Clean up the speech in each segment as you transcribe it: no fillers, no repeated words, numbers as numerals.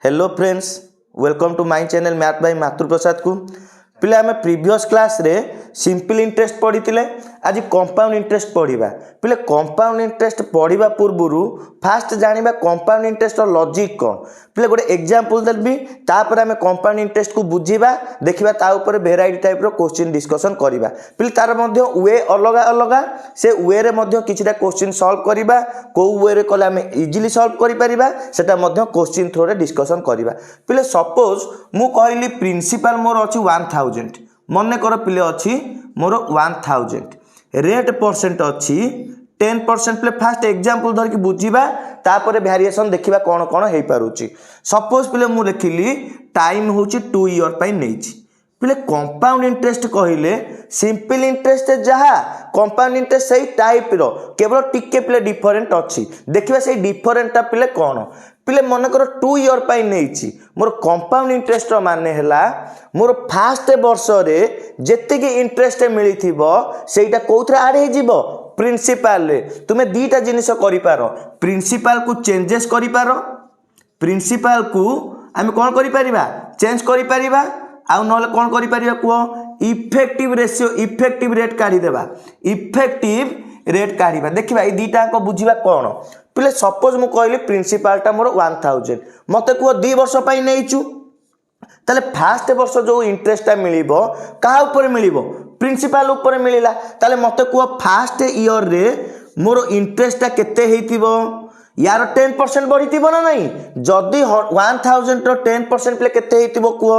Hello friends, welcome to my channel math by Matru Prasad को। पिले आम प्रीवियस क्लास रे सिंपल इंटरेस्ट पढ़ी आज कंपाउंड इंटरेस्ट पढ़ा। पिले कंपाउंड इंटरेस्ट पढ़ा पूर्व फास्ट जानिबा कंपाउंड इंटरेस्ट लॉजिक कौन। पिले गोटे एग्जांपल देबी तापर आम कंपाउंड इंटरेस्ट को बुझीबा देखिबा ता ऊपर वेराइटी टाइप रो क्वेश्चन डिस्कशन करिबा। पिले तार मध्ये वे अलग अलग से वे रे मध्ये किछिटा क्वेश्चन सॉल्व करिबा। को वे रे कले आम इजीली सॉल्व करि परिबा सेटा मध्ये क्वेश्चन थ्रो रे डिस्कशन करिबा। पिले सपोज मु कहली प्रिंसिपल मोर अछि 1000 मन कर पिले अच्छी मोर 1000 रेट परसेंट अच्छी 10%। पिले फास्ट एग्जांपल धर की बुझीबा तापर वेरिएशन देखिबा कोन कोन हेई पारुची। सपोज पिले मु लिखिली टाइम होची 2 ईयर पई नेची। पिले कंपाउंड इंटरेस्ट कहिले सिंपल इंटरेस्ट जहा कंपाउंड इंटरेस्ट सही टाइप रो केवल टिके पिले डिफरेंट अच्छी। देखिबा सही डिफरेंट पिले कोन पिले मन कर 2 ईयर पई नेची। मोर कंपाउंड इंटरेस्ट माने हला मोर फास्ट वर्ष रे जेते की इंटरेस्ट मिली थिबो सेटा कोथरा ऐड हे जिवो प्रिंसिपल रे। तुमे दीटा जिनिस करि पारो, प्रिंसिपल को चेंजेस करि पारो, प्रिंसिपल को हम कोन करि परिबा चेंज करि परिबा आउ नले कोन करि परिबा को इफेक्टिव रेशियो इफेक्टिव रेट काढी देबा। इफेक्टिव रेट काढीबा देखिबा ए दीटा को बुझीबा कोन। पिले सपोज मु कहली प्रिंसिपल टा मोर 1000 मते को 2 वर्ष पई नेइचू ताले फास्ट वर्ष जो इंटरेस्ट मिलिबो का ऊपर मिलिबो प्रिंसिपल ऊपर मिलिला। ताले मते को फास्ट ईयर रे मोर इंटरेस्ट टा केते हेतिबो यार 10% बढ़ीथिबो ना नहीं। जदी 1000 रो 10% प्ले केते हेतिबो को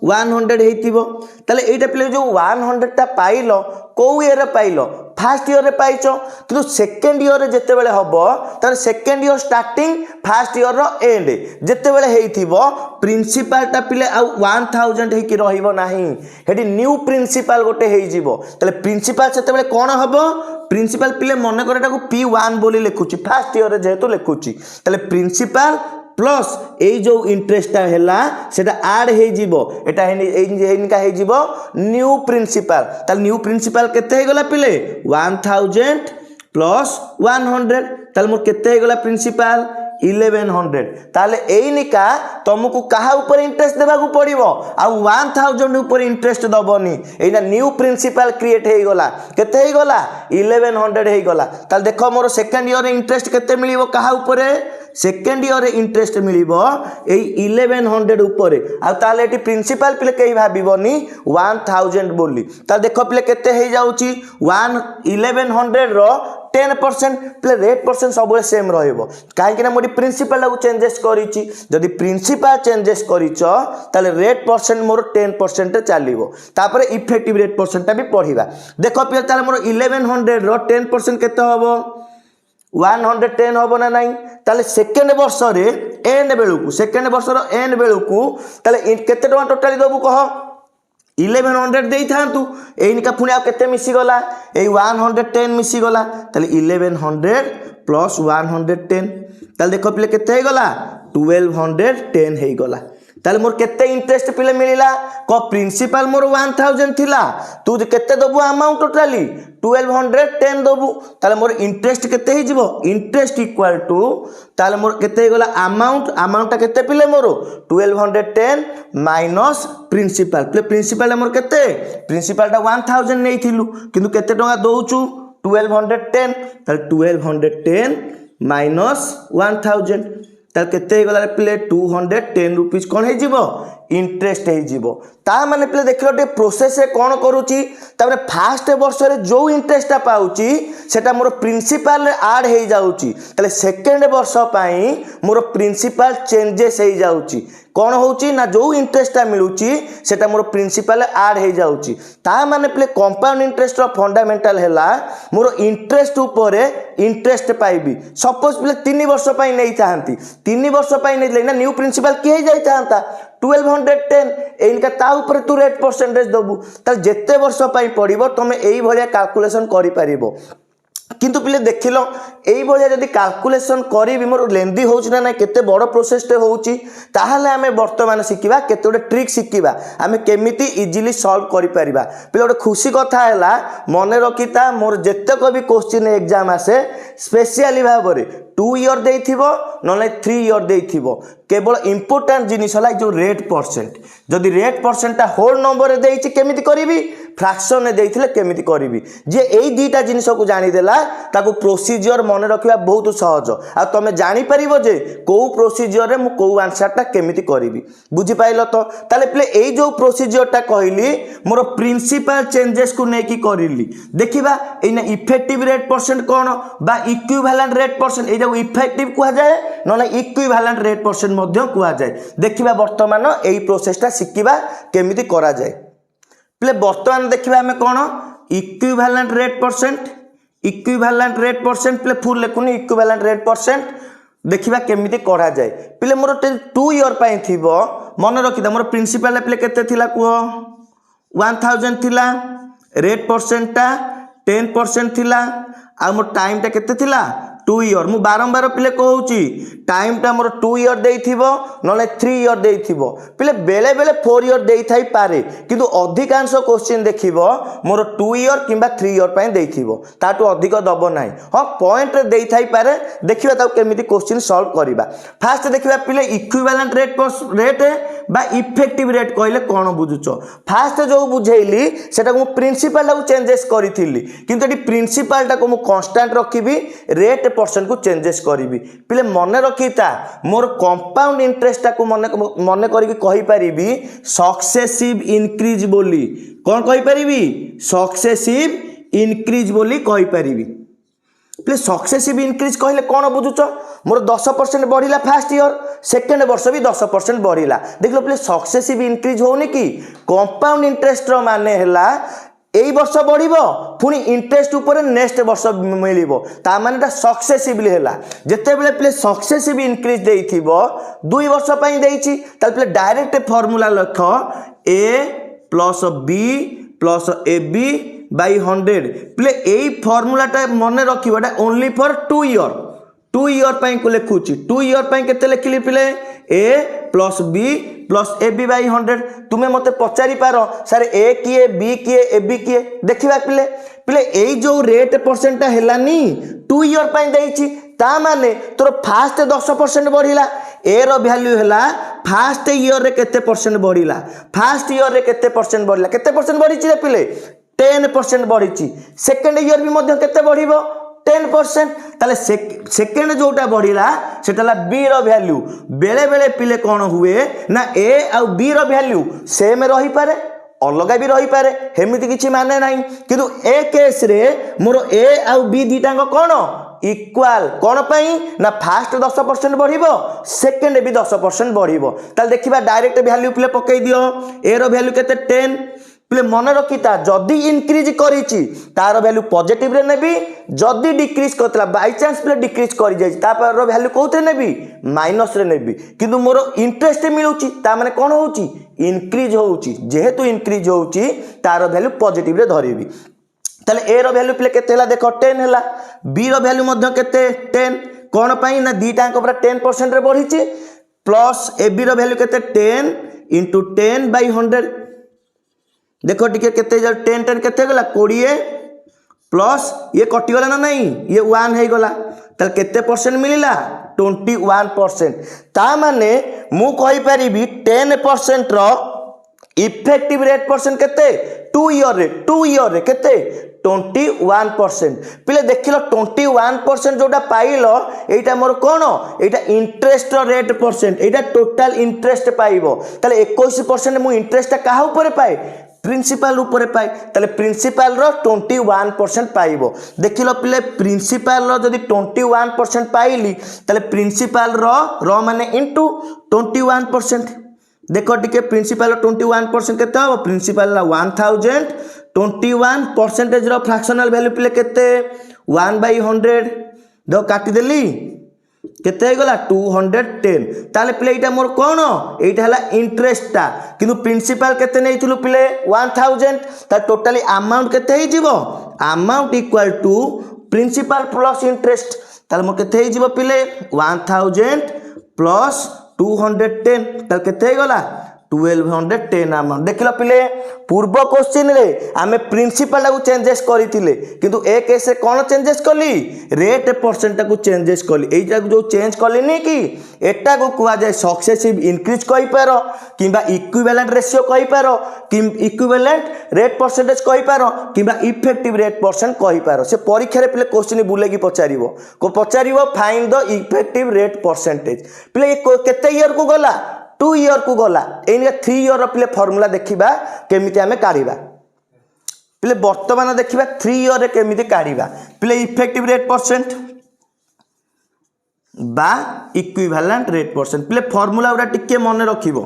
100 हेतिबो। ताले एटा प्ले जो 100 टा पाइलो को ईयर पाइलो फास्ट ईयर रे पाइचो किंतु सेकंड ईयर रे जते बेले हबो ताले second year starting first year रो एंड जते बेले हेइथिबो प्रिंसिपल टा पिले आ 1000 हे की रहिबो नाही। हेडी न्यू प्रिंसिपल गोटे हेइ जिवो। ताले प्रिंसिपल सेते बेले कोन हबो प्रिंसिपल पिले मन करे टाको P1 बोली लिखुची फास्ट ईयर रे जेहेतु लिखुची। ताले प्रिंसिपल प्लस ए जो इंटरेस्ट हैला सेटा ऐड हे जिवो एटा हेनिका हे जिवो न्यू प्रिंसिपल। ताले न्यू प्रिंसिपल केते हे गला पिले 1000 प्लस 100 ताले मोर केते हे गला प्रिंसिपल 1100। ताले एनिका तुमको कहा ऊपर इंटरेस्ट देबाकू पड़िबो आ 1000 ऊपर इंटरेस्ट दबनी। एना न्यू प्रिंसिपल क्रिएट हे गला केते हे गला 1100 हे गला। ताले देखो मोर सेकंड ईयर इंटरेस्ट केते मिलिबो कहा ऊपर सेकंड ईयर इंटरेस्ट मिलिबो ए 1100 ऊपर आ ताले एटी प्रिंसिपल पिले केही भाबिबोनी 1000 बोली। ताले देखो पिले केते हे जाउची 1100 रो 10% प्ले रेट परसेंट सब सेम रहिबो काहे मोटी प्रिंसिपल को चेंजेस करिची। जदि प्रिंसिपल चेंजेस करिचो ताले रेट परसेंट मोर 10% चलिबो। तापर इफेक्टिव रेट परसेंट भी पढ़िबा। देखो पिले ताले मोर 1100 रो 10% केते हबो 110 हबो ना नहीं। ताले सेकंड वर्ष रे एंड बेलुकू सेकंड वर्ष रो एंड बेलुकू ताले केते टका टोटली दबु कह 1100 देई थांतु एनिका पुनी आ केते मिसी गला ए 110 मिसी गला। ताले 1100 प्लस 110 ताले देखो पिले केते हे गला 1210 हे गला। ताले मोर केते इंटरेस्ट पिले मिलिला को प्रिंसिपल मोर 1000 थिला तू केते दबु अमाउंट टोटली 1210 दबु। ताले मोर इंटरेस्ट केते हे जिवो इंटरेस्ट इक्वल टू ताले मोर केते हे गला अमाउंट केते पिले मोर 1210 माइनस प्रिंसिपल। पिले प्रिंसिपल मोर केते प्रिंसिपल टा 1000 नै थिलु किंतु केते टका दोउचू 1210 ताले 1210 माइनस 1000 ताल केते गला प्ले 210 रुपीस कोन हे जिवो इंटरेस्ट हे जिवो। ता माने प्ले देखलो टे प्रोसेस रे कोन करूची तामे फास्ट वर्ष रे जो इंटरेस्ट पाउची सेटा मोर प्रिंसिपल रे ऐड हे जाउची। ताले सेकंड वर्ष पई मोर प्रिंसिपल चेंजेस हे जाउची कोन होउची ना जो इंटरेस्ट मिलुची सेटा मोर प्रिंसिपल ऐड हे जाउची। ता माने प्ले कंपाउंड इंटरेस्ट रो फंडामेंटल हैला मोर इंटरेस्ट ऊपर इंटरेस्ट पाइबी। सपोज प्ले 3 वर्ष पई नै चाहंती 3 वर्ष पई नै लेना न्यू प्रिंसिपल के हे जाई थांता 1210 एनका ता ऊपर तू रेट परसेंटेज दबु ताल जेते वर्ष पई पड़िबो तमे एई भलिया कैलकुलेशन करि परिबो। किंतु पिले देखिल यही जदि कैलकुलेशन करी मोर लेंदी हो ना केते बड़ प्रोसेसटे होची ताहले आमे वर्तमान शिखिबा केते गोटे ट्रिक शिखिबा आमे केमिति इजीली सॉल्व करि परिबा। पिले गोटे खुशी कथा हैला मने रखिता मोर जेतेक भी क्वेश्चन एग्जाम आसे स्पेशली भाव में 2 ईयर देइथिबो नले 3 ईयर देइथिबो केवल इंपोर्टेंट जिनिस है जो रेट परसेंट जदि रेट परसेंटा होल नंबर देइछि केमिति करिवि फ्रैक्शन ने देइथिले केमिति करिवि जे एई दुईटा जिनिस को जानि देला ताको प्रोसीजर मन रखिबा बहुत सहज आ तमे जानि परिबो जे को प्रोसीजर रे मु को आंसरटा केमिति करिवि बुझि पाइलो तो ताले प्ले एई जो प्रोसीजरटा कहली मोर प्रिंसिपल चेंजेस को नेकी करिली देखिबा एना इफेक्टिव रेट परसेंट कोन बा इक्विवेलेंट रेट परसेंट ए जो इफेक्टिव कुआ जाए नले इक्विवेलेंट रेट परसेंट मध्य कुआ जाए देखिबा वर्तमान एई प्रोसेसटा शिखिबा केमिति करा जाए प्ले वर्तमान देखिबा हमें कोन इक्विवेलेंट रेट परसेंट प्ले फुल लेखुनी इक्विवेलेंट रेट परसेंट देखिबा केमिति करा जाए प्ले मोर 2 ईयर पई थिबो मन रखिदा मोर प्रिंसिपल प्ले केते थिला कुओ 1000 थिला रेट परसेंटटा 10% थिला आ मोर टाइमटा केते थिला 2 ईयर मु बारंबार पिले कहूची टाइमटा मोर 2 ईयर देइथिबो नले 3 ईयर देइथिबो पिले बेले बेले 4 ईयर देइ थाई पारे किंतु अधिकांश क्वेश्चन देखिबो मोर 2 ईयर किंबा 3 ईयर पय देइथिबो ताटू अधिक दबो नाही हां पॉइंट रे देइ थाई पारे देखिबा ता केमिति क्वेश्चन सॉल्व करिबा फास्ट देखिबा पिले इक्विवेलेंट रेट बा इफेक्टिव रेट कहले कोन बुझुचो फास्ट जो बुझेइली सेटा को प्रिंसिपल टा को चेंजेस करिथिली किंतु एटी प्रिंसिपल टा को मु कांस्टेंट रखिबी रेट परसेंट को चेंजेस करी पिले मन रखीता मोर कंपाउंड इंटरेस्ट को मन करी कहि परिबी सक्सेसिव इंक्रीज बोली कौन कहि परिबी सक्सेसिव इंक्रीज बोली कहि परिबी प्ले सक्सेसिव इंक्रीज कहले कौन बुझुच मोर 10% बढ़िला फर्स्ट ईयर सेकेंड वर्ष भी 10% बढ़िला देख लो प्ले सक्सेसिव इंक्रीज होनी कि कंपाउंड इंटरेस्ट रो माने हला एई वर्ष बढ़िबो पुनी इंटरेस्ट ऊपर नेक्स्ट वर्ष मिलिबो ता मानेटा सक्सेसिवली हैला जते बेले प्ले सक्सेसिव इंक्रीज देइथिबो 2 वर्ष पई देइछि ताल प्ले डायरेक्ट फार्मूला लख a plus b plus ab by 100 प्ले एई फार्मूलाटा मने रखिबाटा ओनली फॉर 2 ईयर पई को लेखुची 2 ईयर पई केते लेखिली प्ले a plus b plus A B by 100 तुम्हें मत पचारि पार सर ए किए बी किए ए बी किए देखिबा पिले पिले एई जो रेट परसेंट हेलानी 2 ईयर पई देइछि ता माने तोर फास्ट 10% बढ़िला ए रो वैल्यू हैला फास्ट ईयर रे केते परसेंट बढ़िला फास्ट ईयर रे केते परसेंट बढ़िला केते परसेंट बढ़िछि रे पिले 10% बढ़िछि सेकंड ईयर भी मध्य केते बढ़िबो 10% ताले सेकेंड जोटा बढ़िला सेटाला बी रो वैल्यू बेले बेले पिले कौन हुए ना ए आउ बी रो वैल्यू सेम रही पारे अलग भी रही पारे हेमिति किछि माने नाही किंतु ए केस रे मोर ए आउ बी दीटांग कौन इक्वल कौन पई ना फास्ट 10% बढ़िबो सेकेंड भी 10% बढ़िबो ताले देखिबा डायरेक्ट वैल्यू पिले पकई दियो ए रो वैल्यू केते 10 पिले मन रखिता जदि इंक्रीज करिछि तार वैल्यू पॉजिटिव रे नेबी जदि डिक्रीज करतला बाय चांस पिले डिक्रीज करि जाय ता पर वैल्यू कोथे नेबी माइनस रे नेबी किंतु मोर इंटरेस्ट मिलुछि ता माने कोन होउछि इंक्रीज होउछि जेहेतु इंक्रीज होउछि तार वैल्यू पॉजिटिव रे धरिबी ताले ए रो वैल्यू पिले केते हला देखो 10 हला बी रो वैल्यू मध्य केते 10 कोन पई ना दीटा अंक पूरा 10% रे बढ़िछि प्लस ए बी रो वैल्यू केते 10 * 10 / 100 देखो टिके केते 10 10 केते गला 20 प्लस ये कटि गला ना नहीं ये 1 हे गला त केते परसेंट मिलिला 21% ता माने मु कहि परिबी 10% रो इफेक्टिव रेट परसेंट केते 2 ईयर रे केते 21% पिले देखिलो 21% जोटा पाइलो एटा मोर कोन एटा इंटरेस्ट रेट परसेंट एटा टोटल इंटरेस्ट पाइबो ताले 21% मु इंटरेस्ट काहा ऊपर पाए प्रिंसिपल ऊपर पाए ताले प्रिंसिपल रो 21% पाइबो देखिलो पिले प्रिंसिपल रो जदी 21% पाइली ताले प्रिंसिपल रो माने इनटू 21% देखो टिके प्रिंसिपल 21% केते हो प्रिंसिपल 1000 21% रो फ्रैक्शनल वैल्यू पिले केते 1/100 दो काटी देली केते गला 210 ताले पिले एटा मोर कोन एटा हला इंटरेस्ट ता किंतु प्रिंसिपल केते नेइथिलु पिले 1000 ता टोटली अमाउंट केते हे जिवो amount equal to principal plus interest ताल मोर केते हो पिले 1000 प्लस 210 ताल केते गला 1210 अमाउंट देख लो पिले पूर्व क्वेश्चन रे आमे प्रिंसिपल को चेंजेस करथिले किंतु ए केस रे कोन चेंजेस कली रेट परसेंट को चेंजेस कली एटा को जो चेंज कली नहीं कि एटा को कुआ जाय सक्सेसिव इंक्रीज कहि पारो किबा इक्विवेलेंट रेशियो कहि पारो कि इक्विवेलेंट रेट परसेंटेज कहि पारो किबा इफेक्टिव रेट परसेंट कहि पारो से परीक्षा रे पिले क्वेश्चन बुले की पचारिबो को पचारिबो find the effective rate percentage पिले केते ईयर को गला 2 ईयर को गला एनिका 3 ईयर पिले फार्मूला देखिबा केमिति हमें काढिबा पिले वर्तमान देखिबा 3 ईयर रे केमिति काढिबा पिले इफेक्टिव रेट परसेंट बा इक्विवेलेंट रेट परसेंट पिले फार्मूला उडा टिके मन रखिबो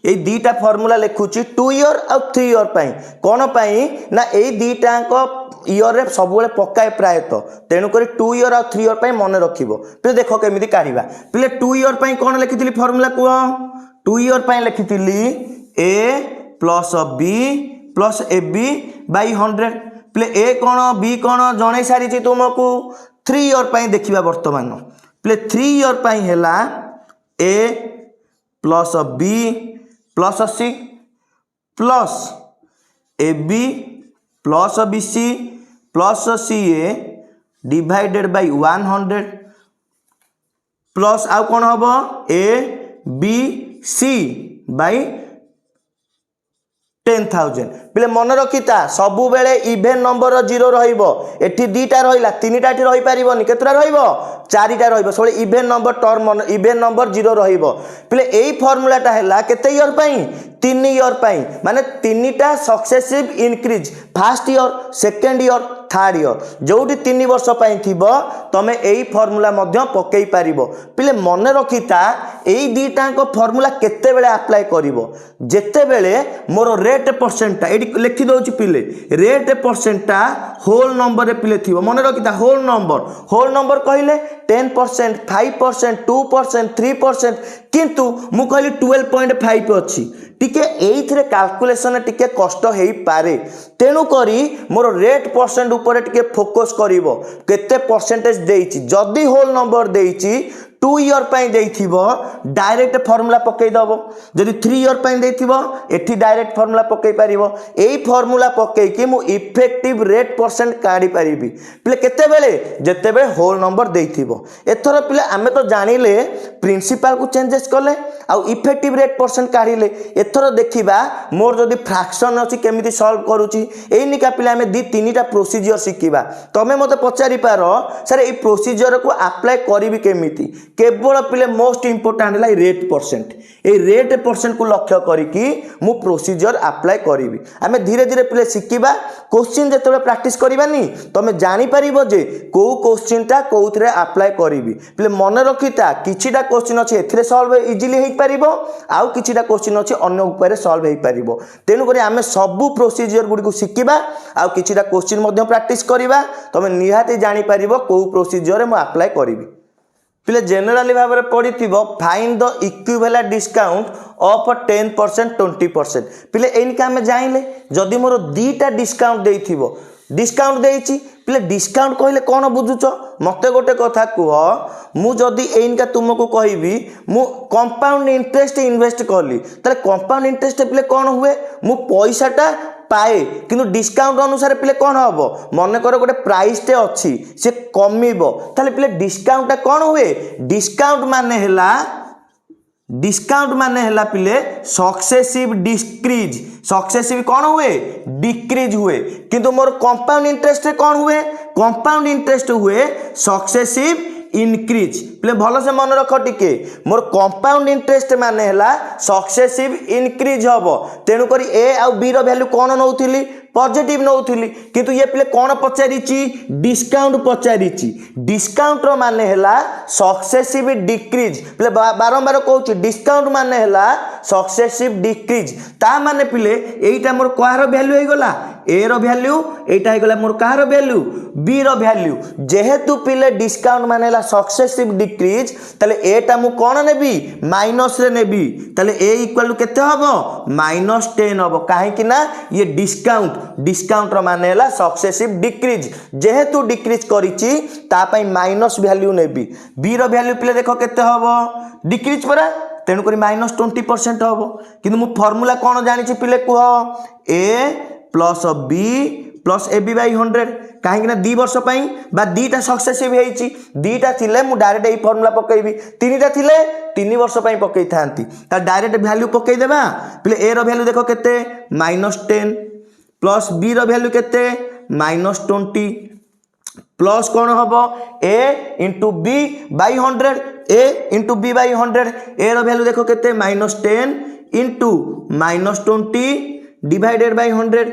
ए दीटा फार्मूला लिखुची 2 ईयर और 3 ईयर पई कोन पई ना ए दीटा को ईयर रे सब बेले पकाए प्रायत तेणु करी 2 ईयर और 3 ईयर पई मन रखिबो पिले देखो केमिति काढिबा पिले 2 ईयर पई कोन लिखितली फार्मूला को 2 ईयर पई लिखितली a plus b plus ab by 100 पिले a कोन b कोन जणे सारी छि तुमको 3 ईयर पई देखिबा वर्तमान पिले 3 ईयर पई हैला a plus b plus c plus ab plus bc plus ca divided by 100 plus आउ कोन हबो a b c बाय 10,000 पिले मन रखिता सबु बेले इवेन नंबर 0 रहिबो एठी दीटा रहिला तीनटा एठी रहि परिबोनी केतरा रहिबो चारिटा रहिबो सोले even number term even number 0 रहिबो पिले एई फार्मूलाटा हैला केते ईयर पई 3 ईयर पई माने तीनटा successive increase first year second year third year जोटी 3 वर्ष पई थिबो तमे एई फार्मूला मध्य पकेई पारिबो पिले मन रखिता एई दीटा को फार्मूला केते बेले अप्लाई करिवो जेते बेले मोर रेट परसेंटा एडी लिखि दोची पिले रेट परसेंटा होल नंबर रे पिले थिबो मन रखिता होल नंबर कहिले 10% 5% 2% 3% किंतु मु कहली 12.5 अछि टिके एइथरे कैलकुलेशन टिके कष्ट हेई पारे तेनु करी मोर रेट परसेंट ऊपर टिके फोकस करिवो केते परसेंटेज देइची जदी होल नंबर देइची 2 ईयर पई देइथिबो डायरेक्ट फार्मूला पकेई दबो जदी 3 ईयर पई देइथिबो एठी डायरेक्ट फार्मूला पकेई परिबो एई फार्मूला पकेई कि मु इफेक्टिव रेट परसेंट काढी परिबी पिले केते बेले जते बेले होल नंबर देइथिबो एथरो पिले आमे तो जानिले प्रिंसिपल को चेंजेस करले आ इफेक्टिव रेट परसेंट काढिले एथरो देखिबा मोर जदी फ्रैक्शन अछि केमिति सॉल्व करूची एई निका पिले आमे दी तीनटा प्रोसीजर सिकिबा तमे मते पचारि पारो सर एई प्रोसीजर को अप्लाई करिवि केमिति केवल पिले मोस्ट इंपोर्टेंट है rate percent a rate percent को लक्ष्य करिकी मु प्रोसीजर अप्लाई करिवि आमे धीरे धीरे पिले सिकिबा क्वेश्चन जेतबे प्रैक्टिस करबानी तमे जानि परिबो जे को क्वेश्चनटा कोउथरे अप्लाई करिवि पिले मन रखिता किछिटा क्वेश्चन अछि एथिरे सॉल्व इजीली हेइ परिबो आउ किछिटा क्वेश्चन अछि अन्य उपाय रे सॉल्व हेइ परिबो तेनु करी आमे सब प्रोसीजर गुडी को सिकिबा आउ किछिटा क्वेश्चन मध्ये प्रैक्टिस करिबा तमे निहाती जानि परिबो को प्रोसीजर रे मु अप्लाई करिवि पिले जनरली भाव में पढ़ी find the equivalent discount of 10% 20% पिले एनिका आमे जाइले जदी मोर दीटा डिस्काउंट देइथिबो डिस्काउंट देइची पिले डिस्काउंट कहले कोन बुझुच मते गोटे कथा कुह मु जदी एनिका तुमको कहिबी मु कंपाउंड इंटरेस्ट इन्वेस्ट करली तले कंपाउंड इंटरेस्ट पिले कोन हुए मु पैसाटा पाए किंतु डिस्काउंट अनुसार पिले कौन हम मन कर गोटे प्राइस टे अच्छी से कमिबो ताले पिले डिस्काउंट कौन हुए डिस्काउंट माने हैला पिले सक्सेसिव डिक्रीज सक्सेसिव कौन हुए डिक्रीज हुए किंतु मोर कंपाउंड इंटरेस्ट कौन हुए कंपाउंड इंटरेस्ट हुए सक्सेसिव इनक्रीज पिले भलो से मन रख टिके मोर कंपाउंड इंटरेस्ट माने हैला सक्सेसिव इनक्रीज हबो तेनु करी ए आ बी रो वैल्यू कोन नउथिली पॉजिटिव नउथिली किंतु ये पिले कोन पचारिची डिस्काउंट पचारिची डिस्काउंट रो माने हैला सक्सेसिव डिक्रीज पिले बारंबार कहूची डिस्काउंट माने हैला सक्सेसिव डिक्रीज ता माने पिले एइटा मोर कोहार वैल्यू हे गला ए रो वैल्यू एटा हे गला मोर कहार वैल्यू बी रो वैल्यू जेहेतु पिले डिस्काउंट मानेला सक्सेसिव डिक्रीज ताले एटा मु कोन नेबी माइनस रे नेबी ताले ए इक्वल टू केते हबो -10 हबो काहे कि ना ये डिस्काउंट रो मानेला सक्सेसिव डिक्रीज जेहेतु डिक्रीज करिछि ता पई माइनस वैल्यू नेबी बी रो वैल्यू पिले देखो केते हबो डिक्रीज परा तेणुक -20% हम कि फर्मूला कौन जानी पिले कह A plus B plus A B by 100 कहीं 2 वर्ष बा दीटा सक्सेसिव दीटा थिले मु डायरेक्ट यही फर्मूला पकेबी 3टा थिले 3 वर्ष पकई था डायरेक्ट वैल्यू पकईदेवा पिले ए रो वैल्यू देखो केते -10 प्लस बी रो वैल्यू केते -20 प्लस कौन हम A into B by 100 A into B by 100 A रो वैल्यू देखो केते -10 इंटू -20 डिवाइडेड बाई 100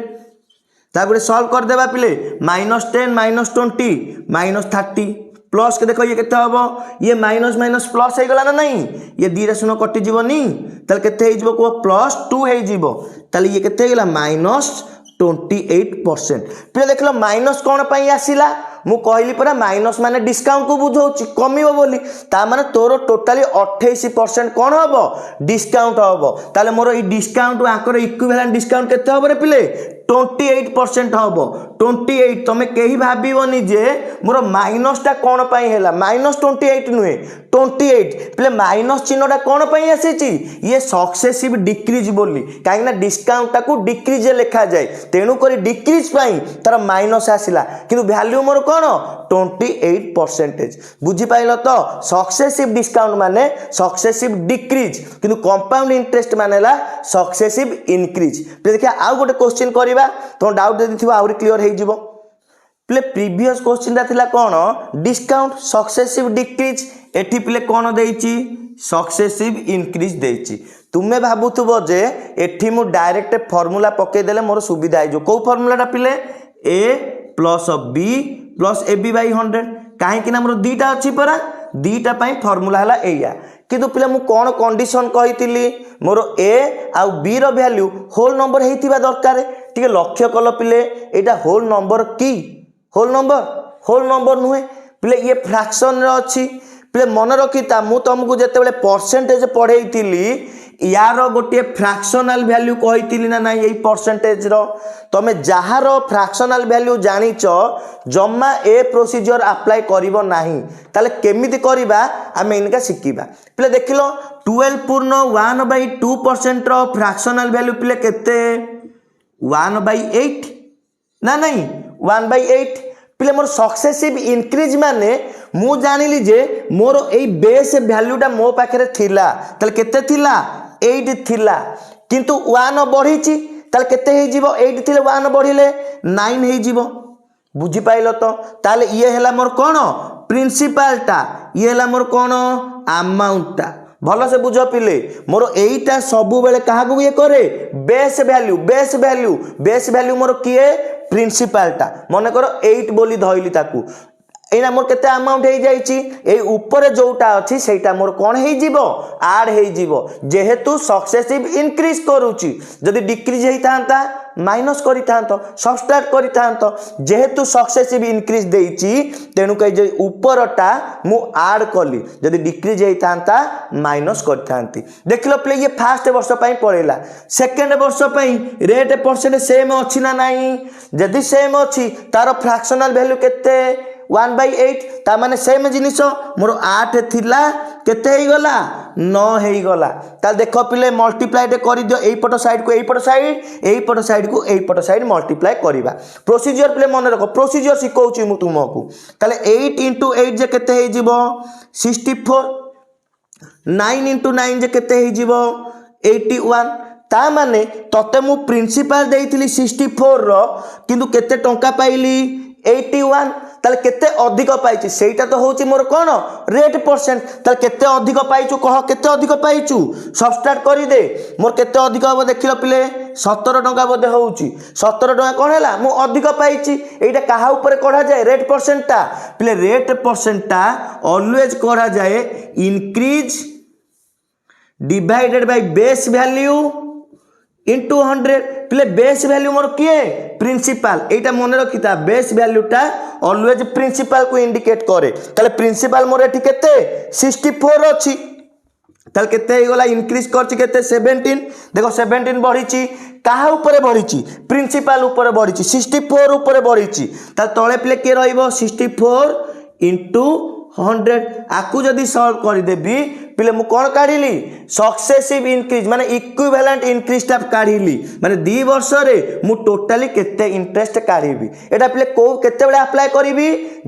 तापर सॉल्व कर देबा पिले -10 -20 -30 प्लस के देखो ये केते हबो ये माइनस माइनस प्लस हे गला ना नहीं ये दीरा सुनो कटि जीवनी तल केते हे जीवो को +2 हे जीवो तल ये केते हे गला -28% पिले देखलो माइनस कौन पई आसीला मु कहली परा माइनस माने डिस्काउंट को बुझौची कमिबो बोली ता माने तोरो टोटली 28% कौन हबो डिस्काउंट हबो ताले मोर ई डिस्काउंट आकर इक्विवेलेंट डिस्काउंट केते हबो रे पिले 28% हबो 28 तमे केही भाबिबोनी जे मोर माइनस टा कोन पई हैला -28 नुहे 28 पिले माइनस चिन्हटा कोन पई आसीची ये सक्सेसिव डिक्रीज बोली काहे ना डिस्काउंट टा को डिक्रीज लिखा जाय तेनु करी डिक्रीज पई तार माइनस आसीला किंतु वैल्यू मोर कोन 28% बुझी पाइलो तो सक्सेसिव डिस्काउंट माने सक्सेसिव डिक्रीज किंतु कंपाउंड इंटरेस्ट मानेला सक्सेसिव इंक्रीज पिले देखिया आउ गोटे क्वेश्चन करिबा तो डाउट जदि थिबा आउरी क्लियर हे जिवो पिले प्रीवियस क्वेश्चन ता थिला कोन डिस्काउंट सक्सेसिव डिक्रीज एठी पिले कोन देइची सक्सेसिव इंक्रीज देइची तुमे भाबुथबो जे एठी मु डायरेक्ट फार्मूला पके देले मोर सुविधा हे जो को फार्मूलाटा पिले A plus B plus A B by 100 कहीं मोर दीटा अच्छी परा दीटा फर्मूला है एया किंतु पिला मु कौन कंडीशन कही मोर ए आउ बी रो वैल्यू होल नंबर होइतिबा दरकार टिके लक्ष्य कल पिले एटा होल नंबर की होल नंबर नुहे पिले ये फ्रैक्शन रे अच्छी पिले मन रखिता मु तुमको जेतेबेले परसेंटेज पढ़ेइतिली यार गोटे फ्रैक्शनल वैल्यू कही ना यही परसेंटेज रो तमे जहार फ्रैक्शनल वैल्यू जानिच जम्मा ए प्रोसीजर अप्लाई करिवो नाही ताले केमिति करिबा आमे इनका शिखिबा पिले देखिलो 12 पूर्ण 1/2% रो फ्रैक्शनल वैल्यू पिले केते 1/8 ना नहीं 1/8 पिले मोर सक्सेसिव इंक्रीज माने मु जानिली जे मोर एई बेस वैल्यूटा मो पाखरे थिला ताले केते थिला 8 थिला किंतु 1 बढ़ीची ताले केते हे जीवो 8 थिले 1 बढ़िले 9 हे जीवो बुझी पाइलो तो ताले ये हैला मोर कोन प्रिंसिपल टा ये हैला मोर कोन अमाउंट टा भलो से बुझ पिले मोर एईटा सबु बेले काहा को ये करे बेस वैल्यू मोर किए प्रिंसिपल टा मन करो 8 बोली धइली ताकू एना मोर केते अमाउंट हे जाईची ए ऊपर जोटा अछि सेटा मोर कोन हे जीवो ऐड हे जीवो जेहेतु सक्सेसिव इंक्रीज करूची जदी डिक्रीज हे थांता माइनस करि थांतो सबट्रैक्ट करि थांतो जेहेतु सक्सेसिव इंक्रीज देईची तेनु कहि जे ऊपरटा मु ऐड कली जदी डिक्रीज हे थांता माइनस करि थांती देखलो प्ले ये फर्स्ट वर्ष पई पळेला सेकंड वर्ष पई रेट परसेंट सेम अछि ना नाही जदी सेम अछि तार फ्रैक्शनल वैल्यू केते 1/8 ता माने सेम जिनिस मोर 8 थिला केते हे गला 9 हे गला ता देखो पिले मल्टीप्लाई कर दियो एई पट साइड को एई पट साइड को एई पट साइड मल्टीप्लाई करिबा प्रोसीजर पिले मन रखो प्रोसीजर सिखौची मु तुमको ताले 8 * 8 जे केते हे जीवो 64 9 * 9 जे केते हे जीवो 81 ता माने तते मु प्रिंसिपल देइथिली 64 रो किंतु केते टंका पाइली 81 ताले केते अधिक पाइची सेटा तो होची मोर कोन रेट परसेंट ताले केते अधिक पाइचू कह केते अधिक पाइचू सबस्ट्रैक्ट करि दे मोर केते अधिक हो देखिलो पिले 17 टंका बोधे होची 17 टंका कोन हैला मु अधिक पाइची एटा काहा ऊपर कढा जाय रेट परसेंट ता पिले रेट परसेंट ता ऑलवेज कढा जाय increase divided by base value into 100 पिले बेस वैल्यू मोर किए प्रिंसिपल एटा मन रखिता बेस वैल्यूटा ऑलवेज प्रिंसिपल को इंडिकेट करे ताले प्रिंसिपल मोर एठी केते 64 अछि ताले केते हे गला इंक्रीज करछि केते 17 देखो 17 बढ़िछि काहा ऊपर बढ़िछि प्रिंसिपल ऊपर बढ़िछि 64 ऊपर बढ़िछि ता तळे पिले के रहइबो 64 इंटू 100 आकु जदि सॉल्व कर देबी पिले मु कोन काढिली सक्सेसिव इंक्रीज माने इक्विवेलेंट इंक्रीज टा काढिली माने 2 वर्ष रे मु टोटली केते इंटरेस्ट काढिबी एटा पिले को केते बेले अप्लाई करिवि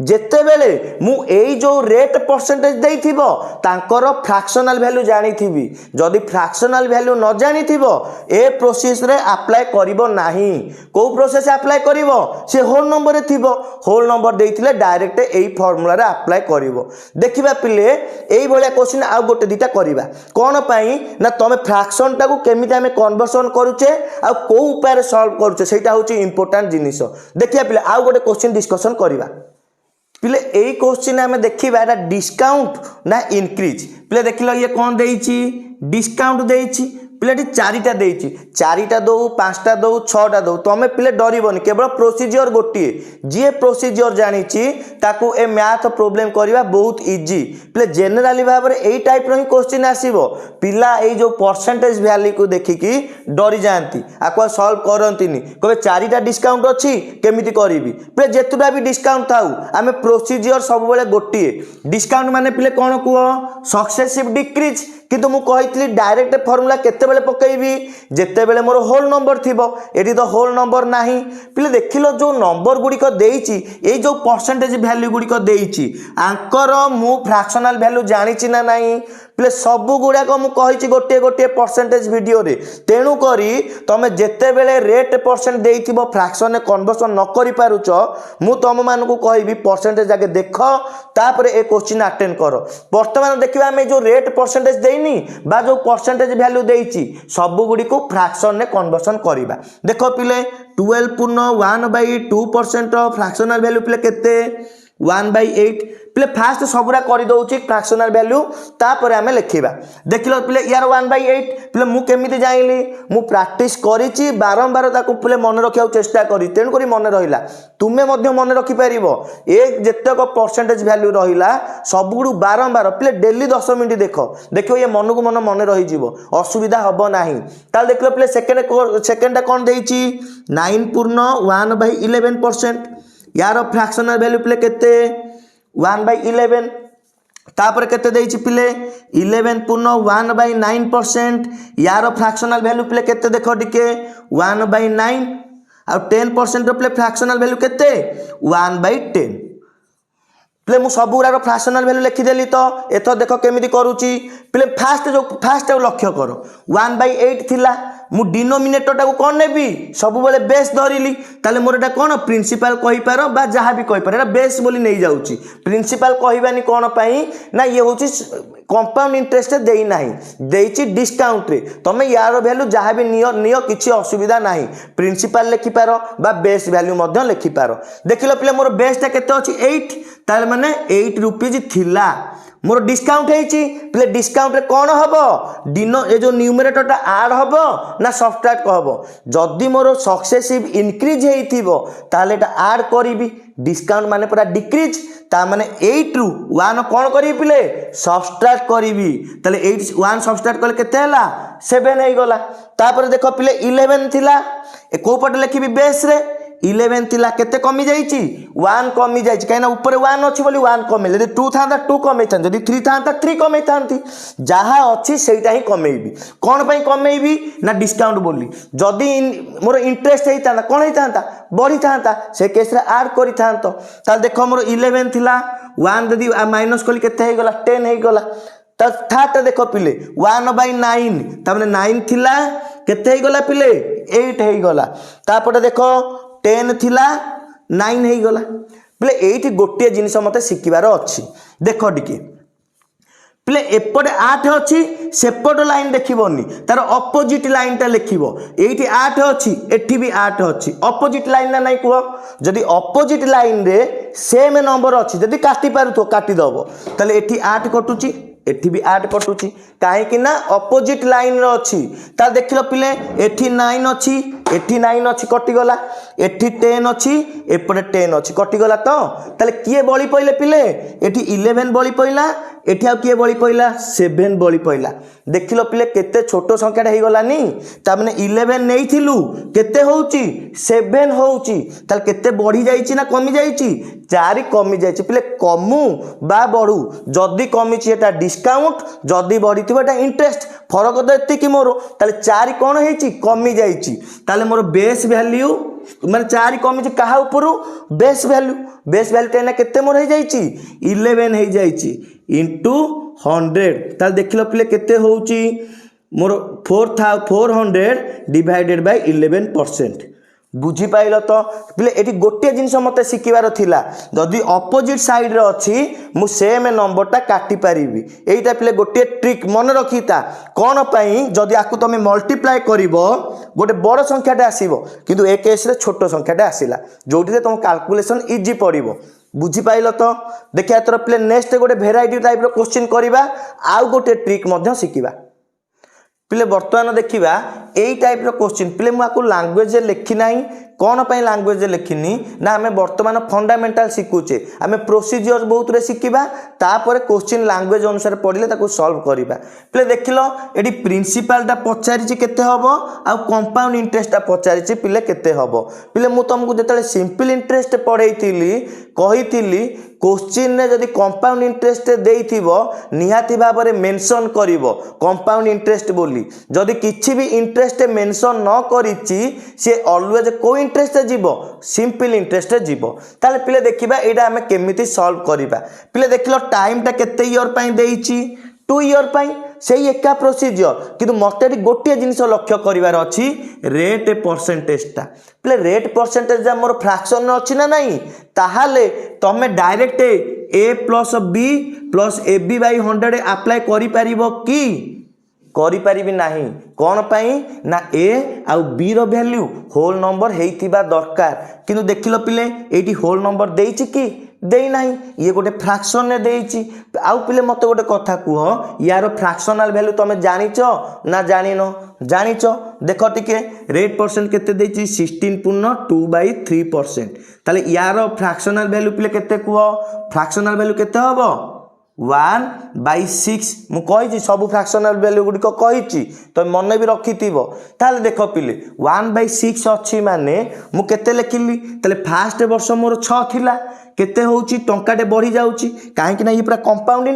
जेते बेले मु एई जो रेट परसेंटेज देइथिबो तांकर फ्रैक्शनल वैल्यू जानिथिबी जदि फ्रैक्शनल वैल्यू न जानिथिबो ए प्रोसेस रे अप्लाई करिवो नाही को प्रोसेस अप्लाई करिवो से होल नंबर रे थिबो होल नंबर देइथिले डायरेक्ट एई फार्मूला रे अप्लाई करिवो देखिबा पिले एई भलिया क्वेश्चन आ गोटे दिटा करिबा कोन पई ना तमे फ्रैक्शन टा को केमिति हमें कन्वर्सन करूचे आ को उपाय रे सॉल्व करूचे सेटा होची इंपोर्टेंट जिनिस देखिया पिले आ गोटे क्वेश्चन डिस्कशन करिबा पिले एई क्वेश्चन हमें देखिबा एटा डिस्काउंट ना इंक्रीज पिले देखिलो ये कोन देइची डिस्काउंट देइची पिलेटी चारिटा देइची चारिटा दो पांचटा दो छटा दो तमे पिले डरिबोनी केवल प्रोसीजर गोटिए जे प्रोसीजर जानिची ताकू ए मैथ प्रॉब्लम करबा बहुत इजी पिले जनरली भाबरे एई टाइप रो ही क्वेश्चन आसीबो पिला एई जो परसेंटेज वैल्यू को देखिकी डरी जानती आको सॉल्व करंतीनी कबे चारिटा डिस्काउंट अछि केमिति करिवि पिले जेतुडा भी डिस्काउंट थाउ आमे प्रोसीजर सब बेले गोटिए डिस्काउंट माने पिले कोन कुओ सक्सेसिव डिक्रीज किंतु मु कहितली डायरेक्ट फार्मूला केते बेले पकेइबी जेते बेले मोर होल नंबर थिबो एडी तो होल नंबर नाही पिले देखिलो जो नंबर गुडी को देइची ए जो परसेंटेज वैल्यू गुडी को देइची आंकर मु फ्रैक्शनल वैल्यू जानिची ना नाही पिले सब गुडा को मु कहिची गोटे गोटे परसेंटेज वीडियो रे तेनु करी तमे जेते बेले रेट परसेंट देइथिबो फ्रैक्शन ने कन्वर्सन न करि पारुचो मु तम मान को कहिबी परसेंटेज आगे देखो तापर ए क्वेश्चन अटेंड करो वर्तमान देखिबा हम जो रेट परसेंटेज देइनी बा जो परसेंटेज वैल्यू देइची सब गुडी को फ्रैक्शन ने कन्वर्सन करिबा देखो पिले 12 पूर्ण 1/2% फ्रैक्शनल वैल्यू पिले केते 1/8 पिले फास्ट सबुरा कर दउची फ्रैक्शनल वैल्यू तापर हमें लिखिबा देखिलो पिले यार 1/8 पिले मु केमिति जाइली मु प्रैक्टिस करिची बारंबार ताको पिले मन रखिया चेष्टा करी तेन करी मन रहिला तुमे मध्य मन रखि परिबो एक जेतक परसेंटेज वैल्यू रहिला सबगुडू बारंबार पिले डेली 10 मिनिट देखो ये मन को मन रहि जीवो असुविधा हबो नाही ताल देखलो पिले सेकंड कोन देइची 9 पूर्ण 1/11% यार फ्रैक्शनल वैल्यू पिले केते 1/11 तापर केते देइची पिले 11 पूर्ण 1/9% यार फ्रैक्शनल वैल्यू पिले केते देखो टिके 1/9 और 10% पिले फ्रैक्शनल वैल्यू केते 1/10 पिले मु सब गुरा फ्रैक्शनल वैल्यू लिखि देली तो एतो देखो केमिति करूची पिले फास्ट लक्ष्य करो 1/8 थिला मु डिनोमिनेटर टाको कोन नेबी सब बेले बेस धरिली ताले मोर एटा कोन प्रिंसिपल कहि पारो बा जहा भी कहि पारो एटा बेस बोली नै जाउची प्रिंसिपल कहिबानी कोन पई ना ये होची कंपाउंड इंटरेस्ट देई नाही देइची डिस्काउंट रे तमे यार वैल्यू जहा भी नियो किछि असुविधा नाही प्रिंसिपल लिखि पारो बा बेस वैल्यू मध्य लिखि पारो देखिलो पिले मोर बेस ता केते अछि 8 ताले माने 8 रुपीस थिला मोर डिस्काउंट हेची पिले डिस्काउंट रे कोन हबो डिनो ए जो न्यूमरेटर टा ऐड हबो ना सब्ट्रैक्ट हबो जदी मोर सक्सेसिव इंक्रीज हेइथिबो ताले एटा ऐड करिवि डिस्काउंट माने पूरा डिक्रीज ता माने 8 रु 1 कोन करी पिले सब्ट्रैक्ट करिवि ताले 8 1 सब्ट्रैक्ट करले केते हला 7 हे गला तापर देखो पिले 11 थिला ए को पटे लिखिबि बेस रे 11 थिला केते कमी जाईची 1 कमी जाईची काइना ऊपर 1 अछि बोली 1 कमे यदि 2 थांता 2 कमे थां यदि 3 थांता 3 कमे थांती जहा अछि सेटा ही कमेइबी कोन पई कमेइबी ना डिस्काउंट बोली जदी मोर इंटरेस्ट हेइता कोन हेइता बढी थांता से केस रे ऐड करि थांतो ताल देखो मोर 11 थिला 1 यदि माइनस कली केते हे गला 10 हे गला त थाटा देखो पिले 1/9 तामने 9 थिला केते हे गला पिले 8 हे गला तापटे देखो 10 थिला 9 हे गला पिले एठी गोटे जिनिस मते सिकिबार अछि देखो टिके पिले एपटे 8 अछि सेपट लाइन देखिबोनी तार ऑपोजिट लाइन ता लिखिबो एठी 8 अछि एठी भी 8 अछि ऑपोजिट लाइन ना नाही को जदी ऑपोजिट लाइन रे सेम नंबर अछि जदी काटी पारु तो काटी दबो तले एठी 8 कटुची एठी भी 8 कटुची कहीं ना अपोजिट लाइन रो अच्छी ता देख लो पिले एठी 9 अच्छी एठी 9 अच्छी कटिगला एठी 10 अच्छी एपटे 10 अच्छी कटिगला तो ताले किए बळी पइले पिले एठी 11 बळी पइला एठी आ किए बळी पइला 7 बळी पइला देख लो पिले केते छोट संख्याटा हे गलानी ता माने 11 नेइथिलु केते होउची 7 होउची ताले केते बढ़ी जाईची ना कमी जाईची 4 कमी जाईची पिले कमु बा बढ़ू जदी कमीची एटा डिस्काउंट जदी बढ़ीथिबो एटा इंटरेस्ट फरक तो एति कि मोर ताले 4 कोन हेची कमी जाईची ताले मोर बेस वैल्यू माने 4 कमीची कहा ऊपर बेस वैल्यू टेना केते मोर हे जाईची 11 हे जाईची इंटू 100 ताले देखिलो पिले केते होउची मोर 400 डिवाइडेड बाय 11% बुझी पाइल तो पिले एटी गोटे जिनस मते शिखिबार थिला जदि अपोजिट साइड रे अछि मु सेम नंबरटा काटी पारिबी एटा पिले गोटे ट्रिक मन रखिता कोन पई जदि आकु तमे मल्टीप्लाई करिवो गोटे बड़ संख्याटा आसीबो किंतु ए केस रे छोट संख्याटा आसीला जोटी रे तुम कैलकुलेशन इजी पड़िबो बुझी पाइल तो देखिया तोर पिले नेक्स्ट गोटे वेराइटी टाइप रो क्वेश्चन करिबा आउ गोटे ट्रिक मध्य शिखिबा पिले वर्तमान देखिबा एई टाइप रो क्वेश्चन पिले मु आकु लैंग्वेज लिखि नाही कौन पाई लैंग्वेज लिखिनी ना आमे वर्तमान फंडामेंटल शिखुचे आमे प्रोसीजर बहुत रे शिखिबा तापर क्वेश्चन लैंग्वेज अनुसार पढिले ताकू सॉल्व करिबा पिले देखिलो एडी प्रिंसिपल ता पचारिछि केते हबो आ कंपाउंड इंटरेस्ट ता पचारिछि पिले केते हबो पिले मु तुमको जेतले सिंपल इंटरेस्ट पढैतिली कहितिली क्वेश्चन ने जदि कंपाउंड इंटरेस्ट देइथिबो निहाती भाबरे मेंशन करिवो कंपाउंड इंटरेस्ट बोली जदि किछि भी इंटरेस्ट मेंशन न करिछि से ऑलवेज को इंटरेस्ट जीवो सिंपल इंटरेस्ट जीवो ताले पिले देखिबा एडा हमें केमिति सॉल्व करिबा पिले देखिलो टाइम ता केते ईयर पई देइछि 2 ईयर पई सेही एका प्रोसीजर किंतु मते गोटे जिनिस लक्ष्य करिवार अछि रेट परसेंटेज ता पिले रेट परसेंटेज जा मोर फ्रैक्शन अछि ना नहीं ताहाले तमे direct a plus b plus ab by 100 apply करि परिबो की करि परिबि नाही कोन पई ना a आउ b रो वैल्यू होल नंबर हेइतिबा दरकार किंतु देखिलो पिले एठी होल नंबर देइछि की देई नाही ये गोटे फ्रैक्शन ने देइछि आउ पिले मते गोटे कथा कुह यार फ्रैक्शनल वैल्यू तमे जानिचो ना जानिनो जानिचो देखो टिके रेट परसेंट केते देइछि 16.2/3% ताले यार फ्रैक्शनल वैल्यू पिले केते कुह फ्रैक्शनल वैल्यू केते हबो 1/6 मु कहि सब फ्रैक्शनल वैल्यू गुडी को कहि तो मन भी रखिथिबो ताले देखो पिले 1/6 अछि माने मु केते लिखिली ताले फर्स्ट वर्ष मोर 6 थिला केते होउची टंकाटे बढ़ी जाउची काहे कि ना ये पूरा कंपाउंड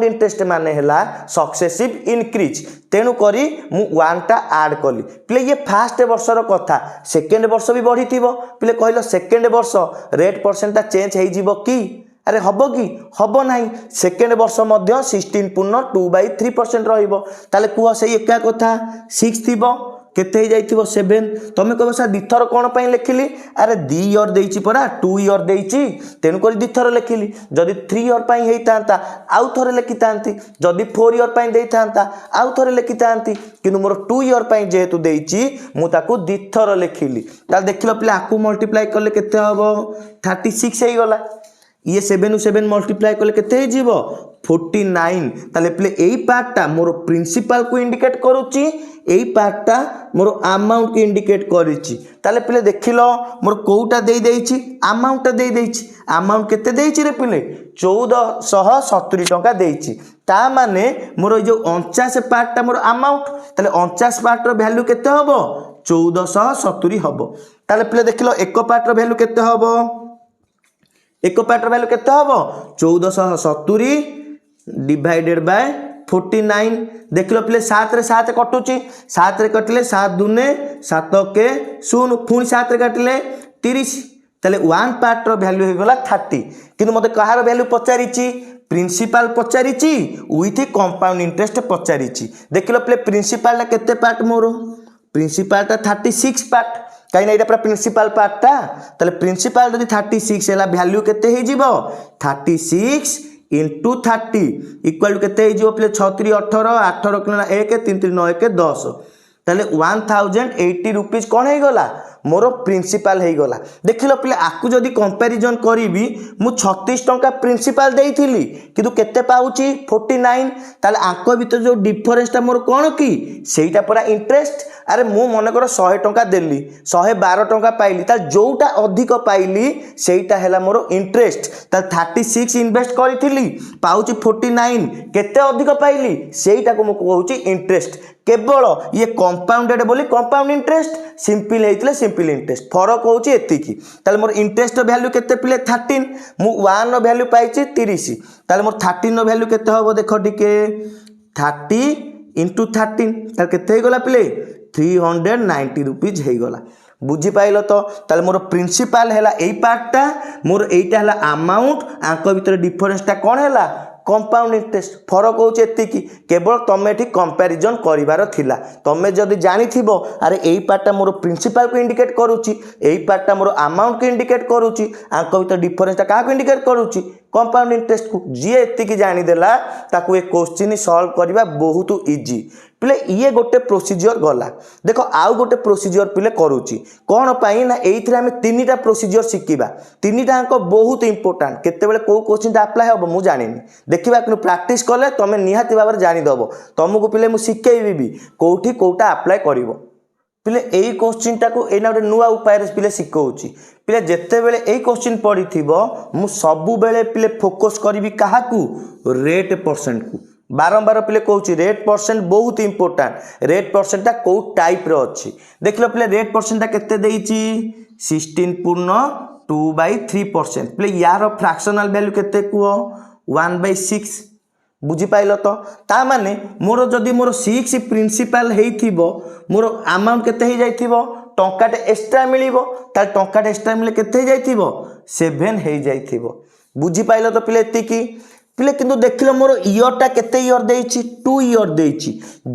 इंटरेस्ट माने हला सक्सेसिव इंक्रीज तेनु करी मु 1 टा ऐड कली पिले ये फर्स्ट वर्ष रो कथा सेकंड वर्ष भी बढ़ी थिबो पिले कहलो सेकंड वर्ष रेट परसेंट ता चेंज हेइ जीवो की अरे हबो की हबो नाही सेकंड वर्ष मध्य 16.2/3% रहिबो ताले कुह से एका कथा 6 थिबो केते जाइथिबो 7 तमे कहबो सा दिथर कोन पई लिखिली अरे 2 ईयर देइची परा 2 ईयर देइची तेनु करी दिथर लिखिली जदी 3 ईयर पई हेइतांता आउ थरे लिखितांती जदी 4 ईयर पई देइतांता आउ थरे लिखितांती किनु मोर 2 ईयर पई जेहेतु देइची मु ताकू दिथर लिखिली ता देखिलो प्ले आकू मल्टीप्लाई करले केते हबो 36 हेइ गला ये 7 7 मल्टीप्लाई करले केते जीवो 49 ताले प्ले एई पार्टटा मोर प्रिंसिपल को इंडिकेट करूची एई पार्टटा मोर अमाउंट को इंडिकेट करिची ताले प्ले देखिलो मोर कोउटा देई देइची अमाउंट देई देइची अमाउंट केते देइची रे प्ले 1470 टका देइची ता माने मोर जो 49 पार्टटा मोर अमाउंट ताले 49 पार्ट रो वैल्यू केते हबो 1470 हबो ताले प्ले देखिलो एक पार्ट रो वैल्यू केते हबो एक पार्ट वैल्यू केते हबो 1470 डिवाइडेड बाय 49 देखलो प्ले 7 रे 7 कटुची 7 रे कटले 7 दुने 7 के 0 पुनी 7 रे काटले 30 तले 1 पार्ट रो वैल्यू हे गला 30 किंतु मते कहार वैल्यू पचारिची प्रिंसिपल पचारिची विथ कंपाउंड इंटरेस्ट पचारिची देखलो प्ले प्रिंसिपल ला केते पार्ट मोरो प्रिंसिपल ता 36 पार्ट कहीं ना पूरा प्रिंसिपल पार्टा ताले प्रिंसिपल जदि 36 हैला वैल्यू केते हे जीवो 36 into 30 इक्वल टू केते हे जीवो प्ले 36 18 18 1 3 3 9 1 10 ताले 1080 रुपीस कोन हे गला मोर प्रिंसिपल हो गला देख लो पिले आपको जदि कंपैरिजन करी मु 36 टंका प्रिंसिपल देइथिली किंतु केते पाउची 49 ताले आंक भीतर जो डिफरेंसटा मोर कोन की सेटा पूरा इंटरेस्ट अरे मु मन कर 100 टंका देली 112 टंका पाइली ताल जोटा अधिक पाइली सेटा हैला मोर इंटरेस्ट ताल 36 इन्वेस्ट करिथिली पाउची 49 केते अधिक पाइली सेटा को मु कहूची इंटरेस्ट केवल ये कंपाउंडेड बोली कंपाउंड इंटरेस्ट सिंपल हेतिले सिंपल इंटरेस्ट फरक होची एतिकी ताले मोर इंटरेस्ट वैल्यू केते पिले 13 मु 1 नो वैल्यू पाइची 30 ताले मोर 13 नो वैल्यू केते होबो देखो टिके 30 into 13 ताले केते हे गला पिले 390 रुपीज हे गला बुझी पाइल तो ताले मोर प्रिंसिपल हैला एई पार्टटा मोर एइटा हैला अमाउंट आंक भीतर डिफरेंसटा कोन हैला कंपाउंड इंटरेस्ट फरक होचे एतिकी केवल तमे ठीक कंपैरिजन करिवार थिला तमे जदि जानि थिबो अरे एई पार्टटा मोर प्रिंसिपल को इंडिकेट करूची एई पार्टटा मोर अमाउंट को इंडिकेट करूची आंक भीतर डिफरेंसटा का को इंडिकेट करूची कंपाउंड इंटरेस्ट को जी एतिकी जानि देला ताकू ए क्वेश्चन सॉल्व करबा बहुत इजी पिले ये गोटे प्रोसीजर गला देखो आउ गोटे प्रोसीजर पिले करूची कौन पाई ना एइथरे हमें तीनटा प्रोसीजर शिखिबा तीनटा अंक बहुत इंपोर्टेंट केतेबेले को क्वेश्चन अप्लाई होबो मु जानिनी देखिबा कि प्रैक्टिस कले तमे निहाती भाबरे जानि दबो तुमको पिले मु शिखेइबी भी कोठी कोटा अप्लाई करिवो पिले एई क्वेश्चन टाको एना गोटे नुआ उपाय रे पिले शिखौची पिले जेते बेले एई क्वेश्चन पढिथिबो मु सबु बेले पिले फोकस करिवि काहाकू रेट परसेंट को बारंबार पिले कहूँ रेट परसेंट बहुत इंपोर्टेंट रेट परसेंटा कौ टाइप रे अच्छी देख लो पिले रेट परसेंटा केते देइची 16.2/3% पिले यार फ्रैक्शनल वैल्यू केते कुओ 1/6 बुझी पाइल तो ता माने मोर जदि मोर 6 प्रिंसिपल हेइथिबो मोर अमाउंट केते हे जाइथिबो टंकाटे एक्स्ट्रा मिलिबो ता टंकाटे एक्स्ट्रा मिले केते हे जाइथिबो 7 हे जाइथिबो बुझी पाइल तो पिले एतिकी पिले किंतु देखिलो मोर इयरटा केते इयर देइची 2 इयर देइची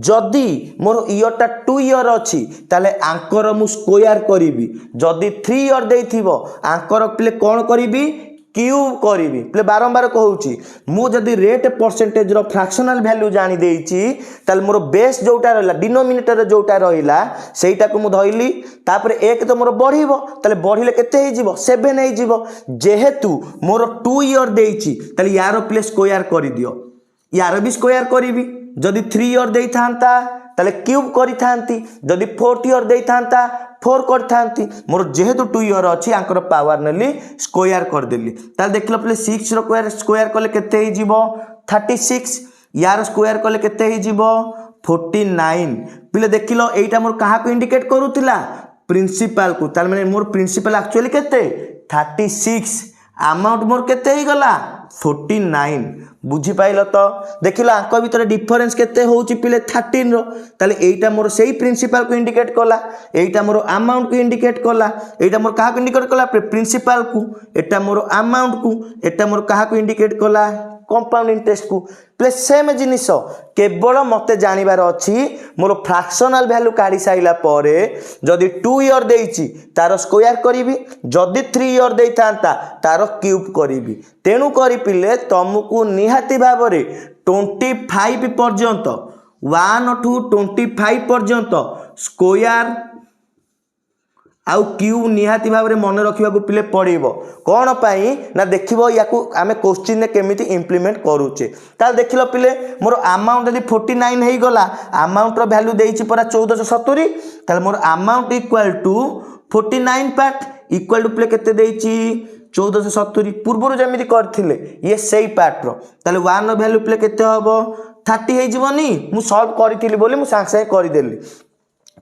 जदि मोर इयरटा 2 इयर अछि ताले आंकर मु स्क्वायर करिवि जदि 3 इयर देइथिबो आंकर पिले कोन करिवि क्यूब करिवि पिले बारंबार कहूची मु जदि रेट परसेंटेज रो फ्रैक्शनल वैल्यू जानि देइची ताले मोर बेस जोटा रहला डिनोमिनेटर जोटा रहिला सेटा को मु धइली तापर एक तो मोर बढ़िबो ताले बढ़िले केते हे जिवो 7 हे जिवो जेहेतु मोर 2 इयर देइची ताले यारो पिले स्क्वायर करि दियो यारो भी स्क्वायर करिवि जदि 3 इयर देइ थांता ताले क्यूब करि थांती जदि 4 इयर देइ थांता 4 करथांती मोर जेहेतु 2 इयर अछि आंकर पावर नेली स्क्वायर कर देली ताल देखलो प्ले 6 रो स्क्वायर कले केते हे जिवो 36 यार स्क्वायर कले केते हे जिवो 49 पिले देखिलो एटा मोर कहा को इंडिकेट करूतिला प्रिंसिपल को ताल माने मोर प्रिंसिपल एक्चुअली केते 36 अमाउंट मोर केते हे गला 49 बुझी पाइल तो देखिलो आंक भीतर डिफरेंस केते होउची पिले 13 रो ताले एटा मोर सेही प्रिंसिपल को इंडिकेट कला एटा मोर अमाउंट को इंडिकेट कला एटा मोर कहा को इंडिकेट कला प्रिंसिपल को एटा मोर अमाउंट को एटा मोर कहा को इंडिकेट कला कंपाउंड इंटरेस्ट को प्लस सेम जिनिस केवल मते जानिबार अछि मोर फ्रैक्शनल वैल्यू काढी साइला परे जदि 2 इयर देइची तार स्क्वायर करिवि जदि 3 इयर देइ थांता तार क्यूब करिवि तेनु करि पिले तुमको निहाती भाबरे 25 पर्यंत 1 to 25 पर्यंत स्क्वायर आउ क्यूब निहाती भाबरे मन रखिबा को पिले पड़िबो कोन पाई ना देखिबो याकू आमे क्वेश्चन ने केमिति इंप्लीमेंट करूचे ताल देखिलो पिले मोर अमाउंट यदि 49 हेई गला अमाउंट रो वैल्यू देइची परा 1470 ताल मोर amount equal to 49 part equal to पिले केते देइची 1470 पूर्वरु जेमिति करथिले ये सेही पार्ट रो ताले 1 रो वैल्यू पिले केते हबो 30 हेई जीवनी मु सॉल्व करिथिली बोली मु सांग सांग करि देली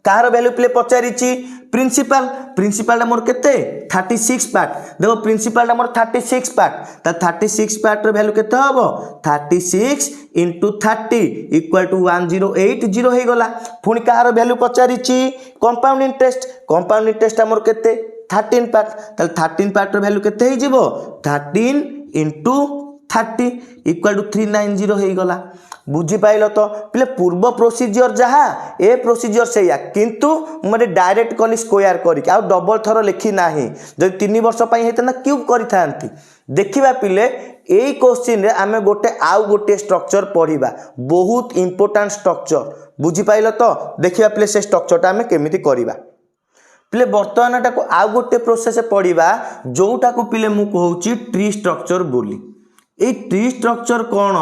कार वैल्यू प्ले पचारिची प्रिंसिपल प्रिंसिपल मोर केते 36 पार्ट देखो प्रिंसिपल मोर 36 पार्ट ता 36 पार्ट रो वैल्यू केते हबो 36 into 30 इक्वल टू 1080 हे गला पुनी कार वैल्यू पचारिची कंपाउंड इंटरेस्ट मोर केते 13 पार्ट ता 13 पार्ट रो वैल्यू केते हे जिवो 13 into 30 इक्वल टू 390 हे गला बुझी पाइल तो पिले पूर्व प्रोसीजर जहा ए प्रोसीजर से या किंतु मरे डायरेक्ट कली स्क्वायर करी आ डबल थर लिखी नाही जब 3 वर्ष पई हेते ना क्यूब करी थांती देखिबा पिले एई क्वेश्चन रे आमे गोटे स्ट्रक्चर पढिबा बहुत इंपोर्टेंट स्ट्रक्चर बुझी पाइल तो देखिबा पिले से स्ट्रक्चरटा आमे केमिति करिबा पिले बर्तमान टाको आउ गोटे प्रोसेस पढ़ा जोटा को पिले मु कहूँ ट्री स्ट्रक्चर बोली। ये ट्री स्ट्रक्चर कौन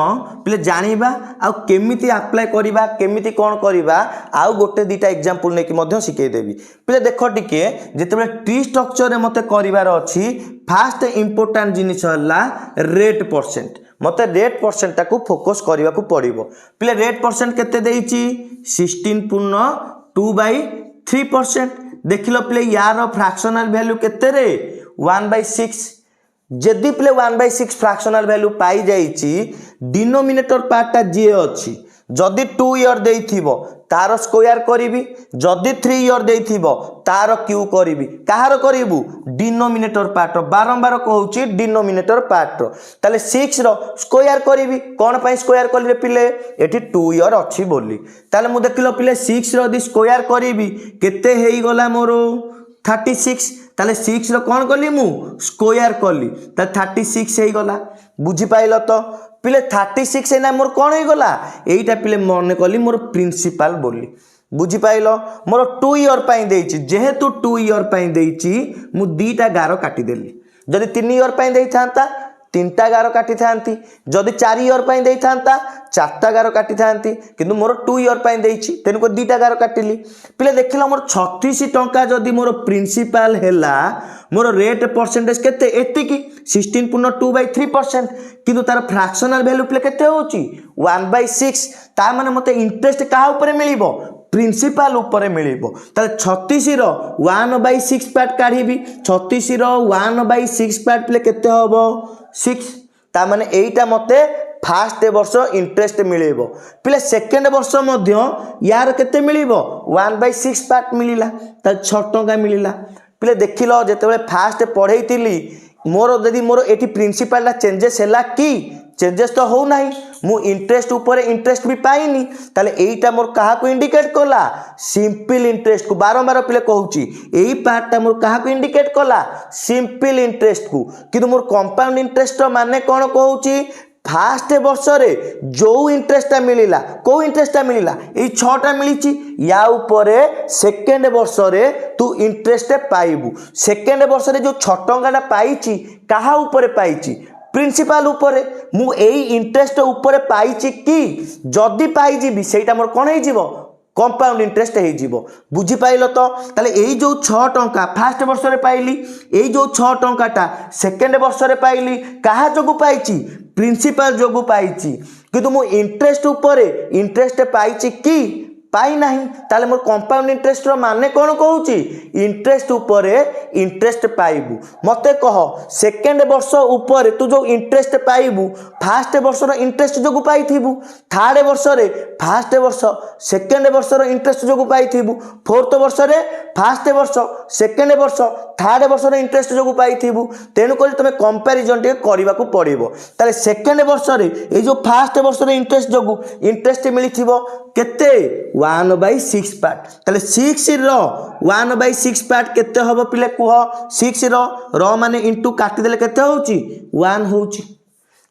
पिले जानिबा आउ केमिति अप्लाई करिबा केमिति कौन करिबा आउ गोटे दीटा एग्जांपल नेकी मध्य सिखै देबी। पिले देखो टिके जेतेबे ट्री स्ट्रक्चर रे मते करिवार अछि फास्ट इंपोर्टेंट जिनिस हला रेट परसेंट। मते रेट परसेंट टाको फोकस करिवा को पड़िबो। पिले रेट परसेंट केते देइची 16.2/3%। देखिलो पिले यार फ्रैक्शनल वैल्यू केते रे 1/6। जदि पिले 1/6 फ्रैक्शनल वैल्यू पाई जाइची डिनोमिनेटर पार्टा जी अच्छी जदि 2 ईयर देइथिबो तार स्क्वायर करिवि जदि 3 ईयर देइथिबो तार क्यू करिवि कहार करिवु डिनोमिनेटर पार्ट बारंबार कहूची डिनोमिनेटर पार्ट ताले 6 रो स्क्वायर करिवि कोन पई स्क्वायर करिले पिले एठी 2 ईयर अछि बोली ताले मु देखिलो पिले 6 रो दि स्क्वायर करिवि केते हेई गला मोरो 36 ताले 6 रो कोन कली मु स्क्वायर कली ताले 36 हेई गला बुझी पाइलो तो पिले 36 एना मोर कोन हेई गला एईटा पिले मने कली मोर प्रिंसिपल बोली बुझी पाइलो मोर 2 ईयर पई देइची जेहेतु 2 ईयर पई देइची मु दीटा गारो काटी देली जदि 3 ईयर पई देइ थांता 3टा गारो काटी थांती जदि 4 ईयर पई देइ थांता 4टा गारो काटी थांती किंतु मोर 2 ईयर पई देइची तेन को दीटा गारो काटिली पिले देखिला मोर 36 टंका जदि मोर प्रिंसिपल हेला मोर रेट परसेंटेज केते एति की 16.2/3% किंतु तार फ्रैक्शनल वैल्यू पिले केते होची 1/6 ता माने मते इंटरेस्ट का ऊपर मिलिबो प्रिंसिपल ऊपर मिलिबो ताले 36 रो 1/6 पार्ट काढीबी 36 रो 1/6 पार्ट पिले केते होबो 6 ता माने एईटा मते फास्ट वर्ष इंटरेस्ट मिलिबो पिले सेकंड वर्ष मध्य यार केते मिलिबो 1/6 पार्ट मिलिला ता 6 टंका मिलिला पिले देखिलो जेतेबे फास्ट पढैतिली मोर जदि मोर एठी प्रिंसिपल ला चेंजेस हैला की चेंजेस तो हो नाही मु इंटरेस्ट ऊपर इंटरेस्ट भी पाइनी ताले एईटा मोर कहा को इंडिकेट कला सिंपल इंटरेस्ट को बारंबार पिले कहूची एई पार्टटा मोर कहा को इंडिकेट कला सिंपल इंटरेस्ट को किंतु मोर कंपाउंड इंटरेस्ट माने कोन कहूची फास्ट वर्ष रे जो इंटरेस्टा मिलिला को इंटरेस्टा मिलिला ए 6टा मिलिची या ऊपर सेकंड वर्ष रे तू इंटरेस्ट पाइबू सेकंड वर्ष रे जो 6 टंकाटा पाइची कहा ऊपर पाइची प्रिंसिपल ऊपर मु एई इंटरेस्ट ऊपर पाइची की जदी पाई जीबी सेटा मोर कोन हे जीवो कंपाउंड इंटरेस्ट हे जीवो बुझी पाइलो तो ताले एई जो 6 टंका फर्स्ट वर्ष रे पाइली एई जो 6 टंकाटा सेकंड वर्ष रे पाइली कहा जोगु पाइची प्रिंसिपल जोगु पाइची किंतु मु इंटरेस्ट ऊपर इंटरेस्ट पाइची की पाई नाही ताले मोर कंपाउंड इंटरेस्ट रो माने कोन कहूची इंटरेस्ट ऊपर इंटरेस्ट पाइबू मते कह सेकंड वर्ष ऊपर तू जो इंटरेस्ट पाइबू फर्स्ट वर्ष रो इंटरेस्ट जोगु पाइथिबू थर्ड वर्ष रे फर्स्ट वर्ष सेकंड वर्ष रो इंटरेस्ट जोगु पाइथिबू फोर्थ वर्ष रे फर्स्ट वर्ष सेकंड वर्ष थर्ड वर्ष रो इंटरेस्ट जोगु पाइथिबू तेनु करी तमे कंपैरिजन टे करिवा को पड़िबो ताले सेकंड वर्ष रे ए जो फर्स्ट वर्ष रो इंटरेस्ट जोगु इंटरेस्ट मिलिथिबो केते 1/6 पार्ट ताले 6 रो 1/6 पार्ट केते होबो पिले कुह 6 रो माने इनटू काटी देले केते होउची 1 होउची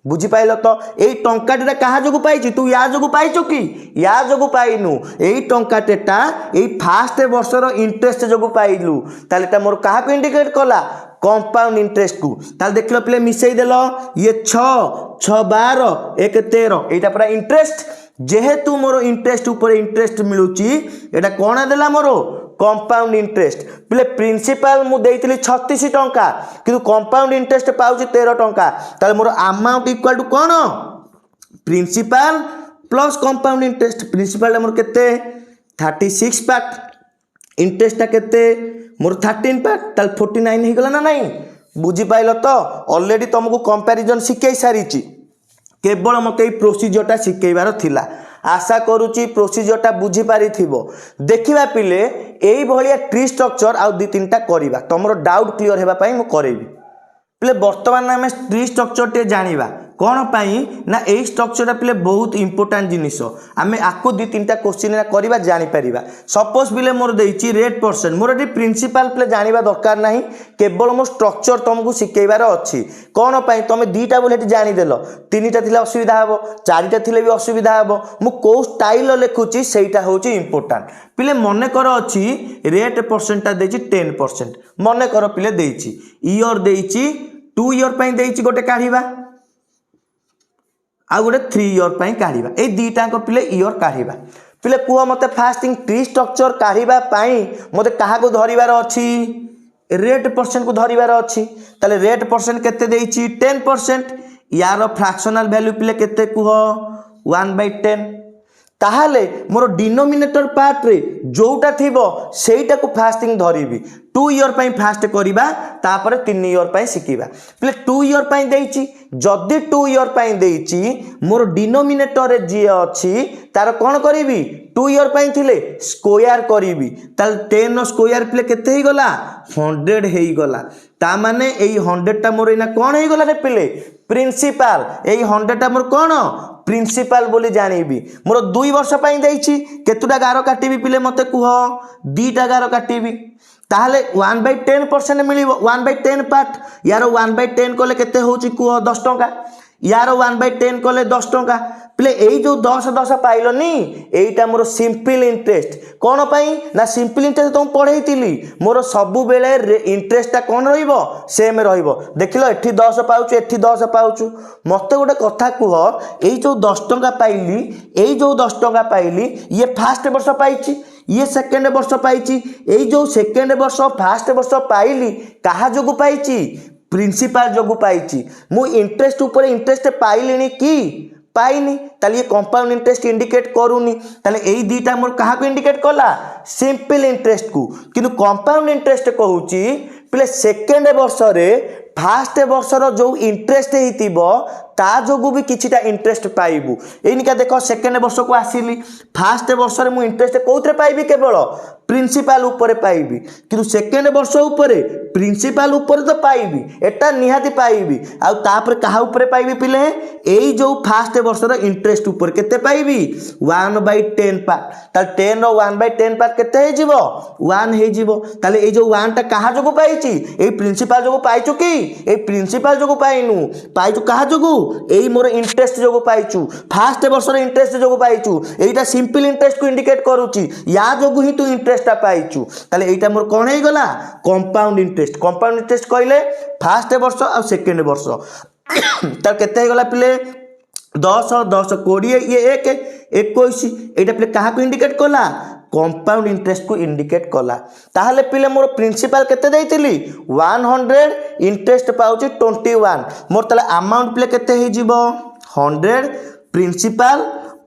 बुझी पाइलो तो एई टंकाटेटा कहा जोगु पाइची तू या जोगु पाइचो की या जोगु पाइनु एई टंकाटेटा एई फर्स्ट वर्ष रो इंटरेस्ट जोगु पाइलु ताले ता मोर कहा को इंडिकेट कला कंपाउंड इंटरेस्ट को ताले देखलो पिले मिसई देलो ये 6 6 12 1 13 एटा पूरा इंटरेस्ट जेहेतु मोर इंटरेस्ट ऊपर इंटरेस्ट मिलुची एटा कोना देला मोरो कंपाउंड इंटरेस्ट पिले प्रिंसिपल मु देइतिली 36 टंका किंतु कंपाउंड इंटरेस्ट पाउची 13 टंका ताले मोर अमाउंट इक्वल टू कोन principal plus compound interest principal मोर केते 36 पार्ट इंटरेस्ट केते मोर 13 पार्ट ताले 49 हे गला ना नहीं बुझी पाइलो तो ऑलरेडी तुमको कंपैरिजन सिखै सारीची केवल मत प्रोसीजरटा शिखेबार थिला आशा करुच्ची प्रोसीजरटा बुझी पारि थिबो देखिबा पिले एई भलिया ट्री स्ट्रक्चर आउ 2-3टा करिबा तमरो डाउट क्लियर हेबा पई मु करेबी पिले वर्तमान आमे ट्री स्ट्रक्चर टे जानिबा कौन पाई ना यही स्ट्रक्चर पिले बहुत इंपोर्टाट जिनिस आम आपको 2-3टा क्वेश्चन करवा जापर सपोज पिले मोर देती रेट परसेंट मोर ये प्रिंसिपल पिले जाना दरकार ना केवल मो स्ट्रक्चर तुमको शिखेबार अच्छी कौन पाई तुम 2टा बोले जानीदेल 3टा थी असुविधा हे 4टा थी भी असुविधा हे मु कौ स्टाइल लिखुची सेटा हूँ इंपोर्टाट पिले मन कर अच्छी रेट परसेंटा देची 10% मन कर पिले देची ईयर देची 2 ईयर देची गोटे काढ़ा आ गोटे 3 ईयर काढ़ा ये 2टाक पिले ईयर काढ़ा पिले कह मत फास्टिंग ट्री स्ट्रक्चर काढ़ा मत क्या धरबार अच्छी रेट परसेंट को धरबार अच्छी ताले रेट परसेंट केते देची 10% यार फ्रैक्शनल वैल्यू पिले केते कह 1/10 ताहले मोर डिनोमिनेटर पार्ट रे जोटा थिबो सेटा को फास्टिंग धरिबी 2 ईयर फास्ट करिबा तापर 3 ईयर शिखिबा प्ले 2 ईयर देइची जदि 2 ईयर देइची मोर डिनोमिनेटर रे जी अछि तार कोन करिबी 2 ईयर थिले स्क्वायर करिबी ताल 10 स्क्वायर प्ले केते ही गला 100 हेई गला ता माने एई 100 टा मोर इना कोन हेई गला रे पिले प्रिंसिपल एई 100 टा मोर कोन प्रिंसिपल बोली जानिबी मोर 2 वर्ष देइची केतुटा गार काटिबी पिले मते कुह 2टा गार काटिबी ताहले 1/10% मिलिबो 1/10 पार्ट यार 1/10 कले केते होची कुह 10 टंका यार 1/10 कले 10 टंका प्ले एई जो 10 पाइलनी एईटा मोर सिंपल इंटरेस्ट कौन पाई ना सिंपल इंटरेस्ट तुम पढ़ेइतिली मोर सबु बेले इंटरेस्टा कौन रहिबो सेम रहिबो देखिलो एठी 10 पाउछु एठी 10 पाउछु मते गोटे कथा कुह एई जो 10 टंका पाइली एई जो 10 टंका पाइली ये फर्स्ट वर्ष पाइची ये सेकेंड वर्ष पाइची एई जो सेकेंड वर्ष फर्स्ट वर्ष पाइली कहा जोगु पाइची प्रिंसिपल जोगु पाइची मु इंटरेस्ट ऊपर इंटरेस्ट पाइलिनी की पाइनी ताले ये कंपाउंड इंटरेस्ट इंडिकेट करूनी ताले एई 2टा मोर कहा को इंडिकेट कला सिंपल इंटरेस्ट को किंतु कंपाउंड इंटरेस्ट कहूची प्ले सेकेंड वर्ष रे फर्स्ट वर्षर जो इंटरेस्ट हेतिबो ता जोगु भी किछिटा इंटरेस्ट पाइबू एनिका देखो सेकेंड वर्ष को आसिली फर्स्ट वर्ष रे मु इंटरेस्ट कोउतरे पाइबी केवल प्रिंसिपल ऊपर पाइबी किंतु सेकेंड वर्ष ऊपर प्रिंसिपल ऊपर तो पाइबी एटा निहाती पाइबी आ तापर कहा ऊपर पाइबी पिले एई जो फर्स्ट वर्ष रो इंटरेस्ट ऊपर केते पाइबी 1/10 पार्ट ताल 10 रो 1/10 पार्ट केते हे जिवो 1 हे जिवो ताले एई जो 1 टा कहा जोगु पाइची एई प्रिंसिपल जोगु पाइचु की एई प्रिंसिपल जोगु पाइनु पाइचु कहा जोगु एई मोर इंटरेस्ट जोगु पाइचु फर्स्ट वर्ष रो इंटरेस्ट जोगु पाइचु एईटा सिंपल इंटरेस्ट को इंडिकेट करूची या जोगु ही तू इंटरेस्ट पाइचु ताले एईटा मोर कोन हे गला कंपाउंड इंटरेस्ट कहले फर्स्ट वर्ष और सेकेंड वर्ष तार केते हे गला पिले 10 10 20 ये 1 21 एटा पिले कहा को इंडिकेट कला कंपाउंड इंटरेस्ट को इंडिकेट कला ताहले पिले मोर प्रिंसिपल केते देइतिली 100 इंटरेस्ट पाउची 21 मोर ताले अमाउंट पिले केते हे जिवो 100 प्रिंसिपल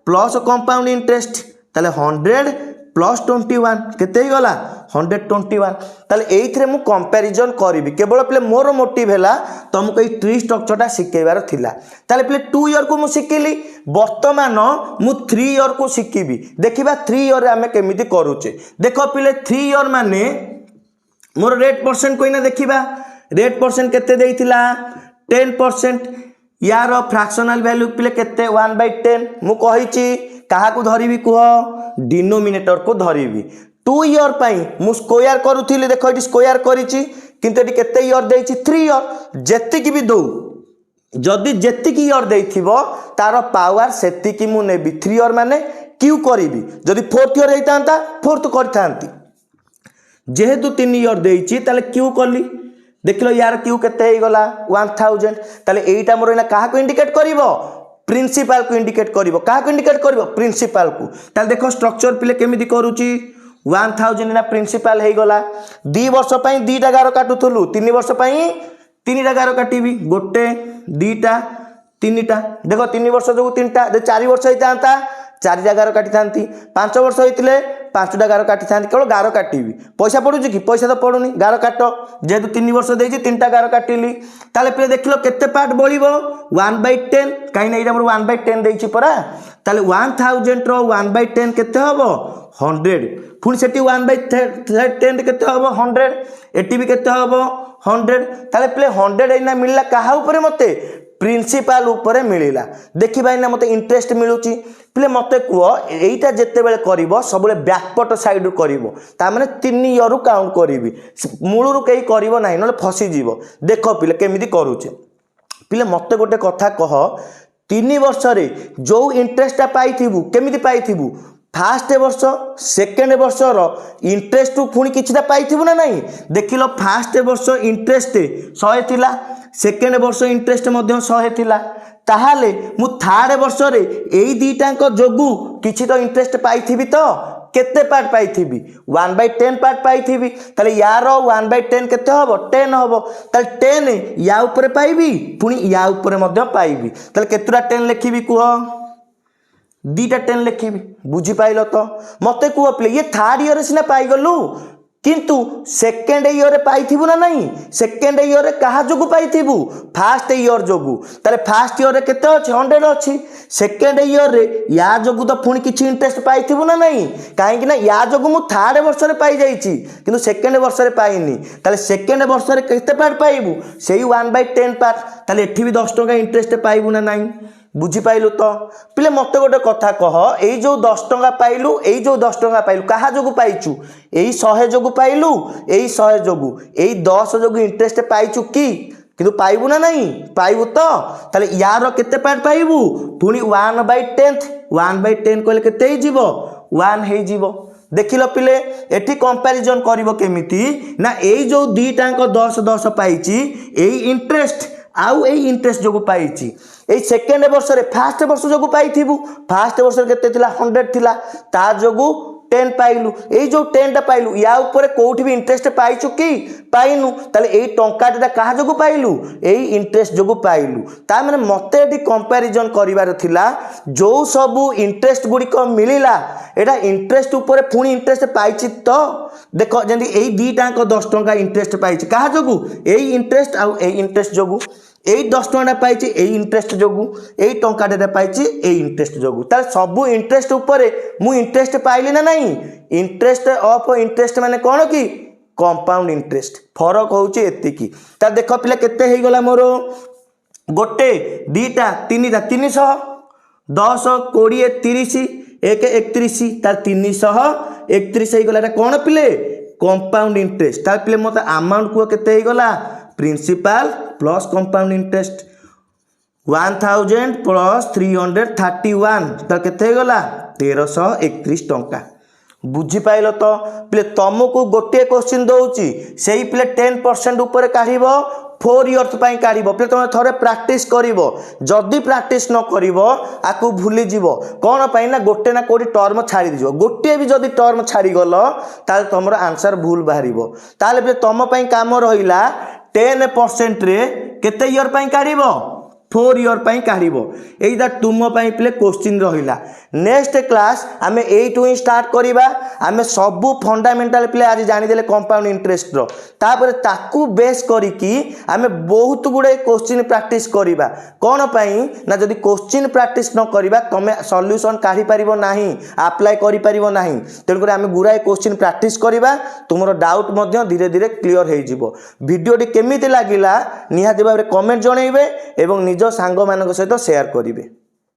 प्लस कंपाउंड इंटरेस्ट ताले 100 प्लस 21 केते गला 121 ताले एइथरे मु कंपैरिजन करिवि केवल पिले मोर मोटिव हैला तुमको ए ट्री स्ट्रक्चरटा शिखेबार थिला ताले पिले 2 ईयर को मु शिखिली वर्तमान मु 3 ईयर को शिखिबी देखिबा 3 ईयर आमे केमिति करूचे देखो पिले 3 ईयर माने मोर रेट परसेंट कोइना देखिबा रेट परसेंट केते देइथिला 10% यार फ्रैक्शनल वैल्यू पिले केते 1/10 मु कहिची कहा को धरिबी कह डिनोमिनेटर को धरिबी 2 ईयर पाई मु स्क्वायर करूथिली देखो एटी स्क्वायर करिची किंतु एटी केते ईयर देइची 3 ईयर जेतिकी भी दो जदि जेतिकी ईयर देइथिबो तार पावर सेतिकी मु नेबी 3 ईयर माने क्यू करिबी जदि 4th ईयर हेतांता 4th करथांती जेहेतु 3 ईयर देइची ताले क्यू करली देखिलो यार क्यू केते हे गला 1000 ताले एइटा मोर एना कहा को इंडिकेट करिवो प्रिंसिपल को इंडिकेट करिवो कहा को इंडिकेट करिवो प्रिंसिपल को ताले देखो स्ट्रक्चर पिले केमिति करूची 1000 ना प्रिंसिपल हे गला 2 वर्ष पई 2टा गार काटुथलु 3 वर्ष पई 3टा गार काटिबी गोटे 2टा 3टा देखो 3 वर्ष जो 3टा 4 वर्ष हेतांता 4टा गार काटि थांती 5 वर्ष होइतिले 5टा गार काटि थांती केवल गार काटिबी पैसा पडुची कि पैसा तो पडुनी गार काट जेतु 3 वर्ष देइची 3टा गार काटिली ताले पे देखिलो केते पार्ट बळिबो 1/10 काई नै एटा मोर 1/10 देइची परा ताले 1000 रो 1/10 केते हबो 100 पुनी सेटी 1/10 केते हबो 100 एटी भी केते हबो 100 ताले प्ले 100 एना मिलला कहा ऊपर मते प्रिंसिपल ऊपर मिलला देखिए ना मत इंटरेस्ट मिलूची पिले मत कह यहीटा जिते कर सब बैकपट साइड कर 3 इयर काउंट करी मूलू कहीं करना ना फसीज देख पिले केमी करुचे पिले मत गोटे कथा कह 3 वर्ष जो इंटरेस्टा पाइबू केमी पाइबू फास्ट वर्ष सेकेंड वर्षर इंटरेस्ट पुणी किछिटा पाइबू ना नहीं देख लो फास्ट वर्ष इंटरेस्ट 100 थिला सेकेंड वर्ष इंटरेस्ट 100 थिला ताहाले मु थर्ड वर्ष रे एई दीटांक जोगु किछि तो इंटरेस्ट पाइथिबी तो केते पार्ट पाइथिबी 1/10 पार्ट पाइथिबी ताले यार 1/10 केते हबो 10 हबो ताले 10 या ऊपर पाइबी पुणी या ऊपर मध्य पाइबी ताले केतुरा 10 लिखिबी कुह 2टा 10 लिखिबी बुझी पाइलो तो मते कुह प्ले ये थर्ड ईयर सिना पाइ गलु किंतु सेकेंड ईयर पाइथिबु ना नहीं सेकेंड ईयर कहा जोगु पाइथिबु फास्ट ईयर जोगु ताले फास्ट ईयर केते अछि 100 अछि सेकेंड ईयर रे या जोगु तो पुणी किछि इंटरेस्ट पाइथिबु ना नहीं काहे कि ना या जोगु मु थर्ड वर्ष रे पाइ जाईछि किंतु सेकेंड वर्ष रे पाइनी ताले सेकेंड वर्ष रे केते पार्ट पाइबु सेही 1/10 पार्ट ताले एठी भी 10 टका इंटरेस्ट पाइबु ना नहीं बुझी पाइलु तो पिले मत गोटे कथा कह एई जो 10 टका पाइलु एई जो 10 टका पाइलु कहा जोगु पाइचु एई 100 जोगु पाइलु एई 100 जोगु एई 10 जोगु इंटरेस्ट पाइचु कि किंतु पाइबु ना नहीं पाइबु तो ताले यार केते पार्ट पाइबु पुणी 1/10 1/10 कहले केते ही जीवो 1 हे जीवो देखिल पिले एठी कंपैरिजन करिवो केमिति ना एई जो दीटांक 10 10 पाइची एई इंटरेस्ट आउ ए इंटरेस्ट जोगु पाइची ए सेकेंड वर्ष रे फास्ट वर्ष जोगु पाइथिबु फास्ट वर्ष रे केते थिला 100 थिला ता जोगु 10 पाइलु ए जो 10 टा पाइलु या ऊपर कोठी भी इंटरेस्ट पाइचु कि पाइनु ताले ए टंकाटा कहा जोगु पाइलु ए इंटरेस्ट जोगु पाइलु ता माने मते एठी कंपैरिजन करिवार थिला जो सब इंटरेस्ट गुडी को मिलिला एटा इंटरेस्ट ऊपर पुणी इंटरेस्ट पाइची तो देखो जंदी ए दीटांक 10 टंका इंटरेस्ट पाइची कहा जोगु ए इंटरेस्ट आउ ए इंटरेस्ट जोगु एई 10 टका पाइची एई इंटरेस्ट जोगु एई टंकाटा पाइची एई इंटरेस्ट जोगु तार सब इंटरेस्ट ऊपर मु इंटरेस्ट पाइली ना नहीं इंटरेस्ट ऑफ इंटरेस्ट माने कोन की कंपाउंड इंटरेस्ट फरक होउची एतिकी ता देखो पिला केते हे गला मोर गोटे दीटा तीनटा 300 10 20 30 1 31 तार 331 हे गला कोन पिले कंपाउंड इंटरेस्ट तार पिले मते अमाउंट को केते हे गला principal plus compound interest 1000 plus 331 तो केते गला 1331 टंका बुझी पाइल तो पिले तुमको गोटे क्वेश्चन दउची सेही पिले 10% ऊपर काढिबो 4 इयर्स पई काढिबो पिले तुम थोड़े प्रैक्टिस करिवो जदी प्रैक्टिस न करिवो आकु भूली जीवो कोन पई ना गोटे ना कोडी टर्म छाडी दिजो गोटे भी जदी टर्म छाडी गलो ताले तमरो आंसर भूल बाहरिबो ताले पिले तुम पई काम रहिला 10% रे केते इयर पई काढिबो 4 इयर पई काढिबो एइदा तुम पई प्ले क्वेश्चन रहिला नेक्स्ट क्लास आमे एइटु ही स्टार्ट करिबा आमे सब फंडामेंटल प्ले आज जानि देले कंपाउंड इंटरेस्ट रो तापर ताकू बेस करी कि आमे बहुत गुडे क्वेश्चन प्रैक्टिस करिबा कोन पई ना जदी क्वेश्चन प्रैक्टिस न करिबा तमे सॉल्यूशन काढी परिबो नाही अप्लाई करि परिबो नाही तेन करे आमे गुराय क्वेश्चन प्रैक्टिस करिबा तुमरो डाउट मध्ये धीरे धीरे क्लियर हे जिवो वीडियोटी केमिति लागिला निहाती भाबरे कमेंट जणैबे एवं निज सांग मानक सहित शेयर करिवे।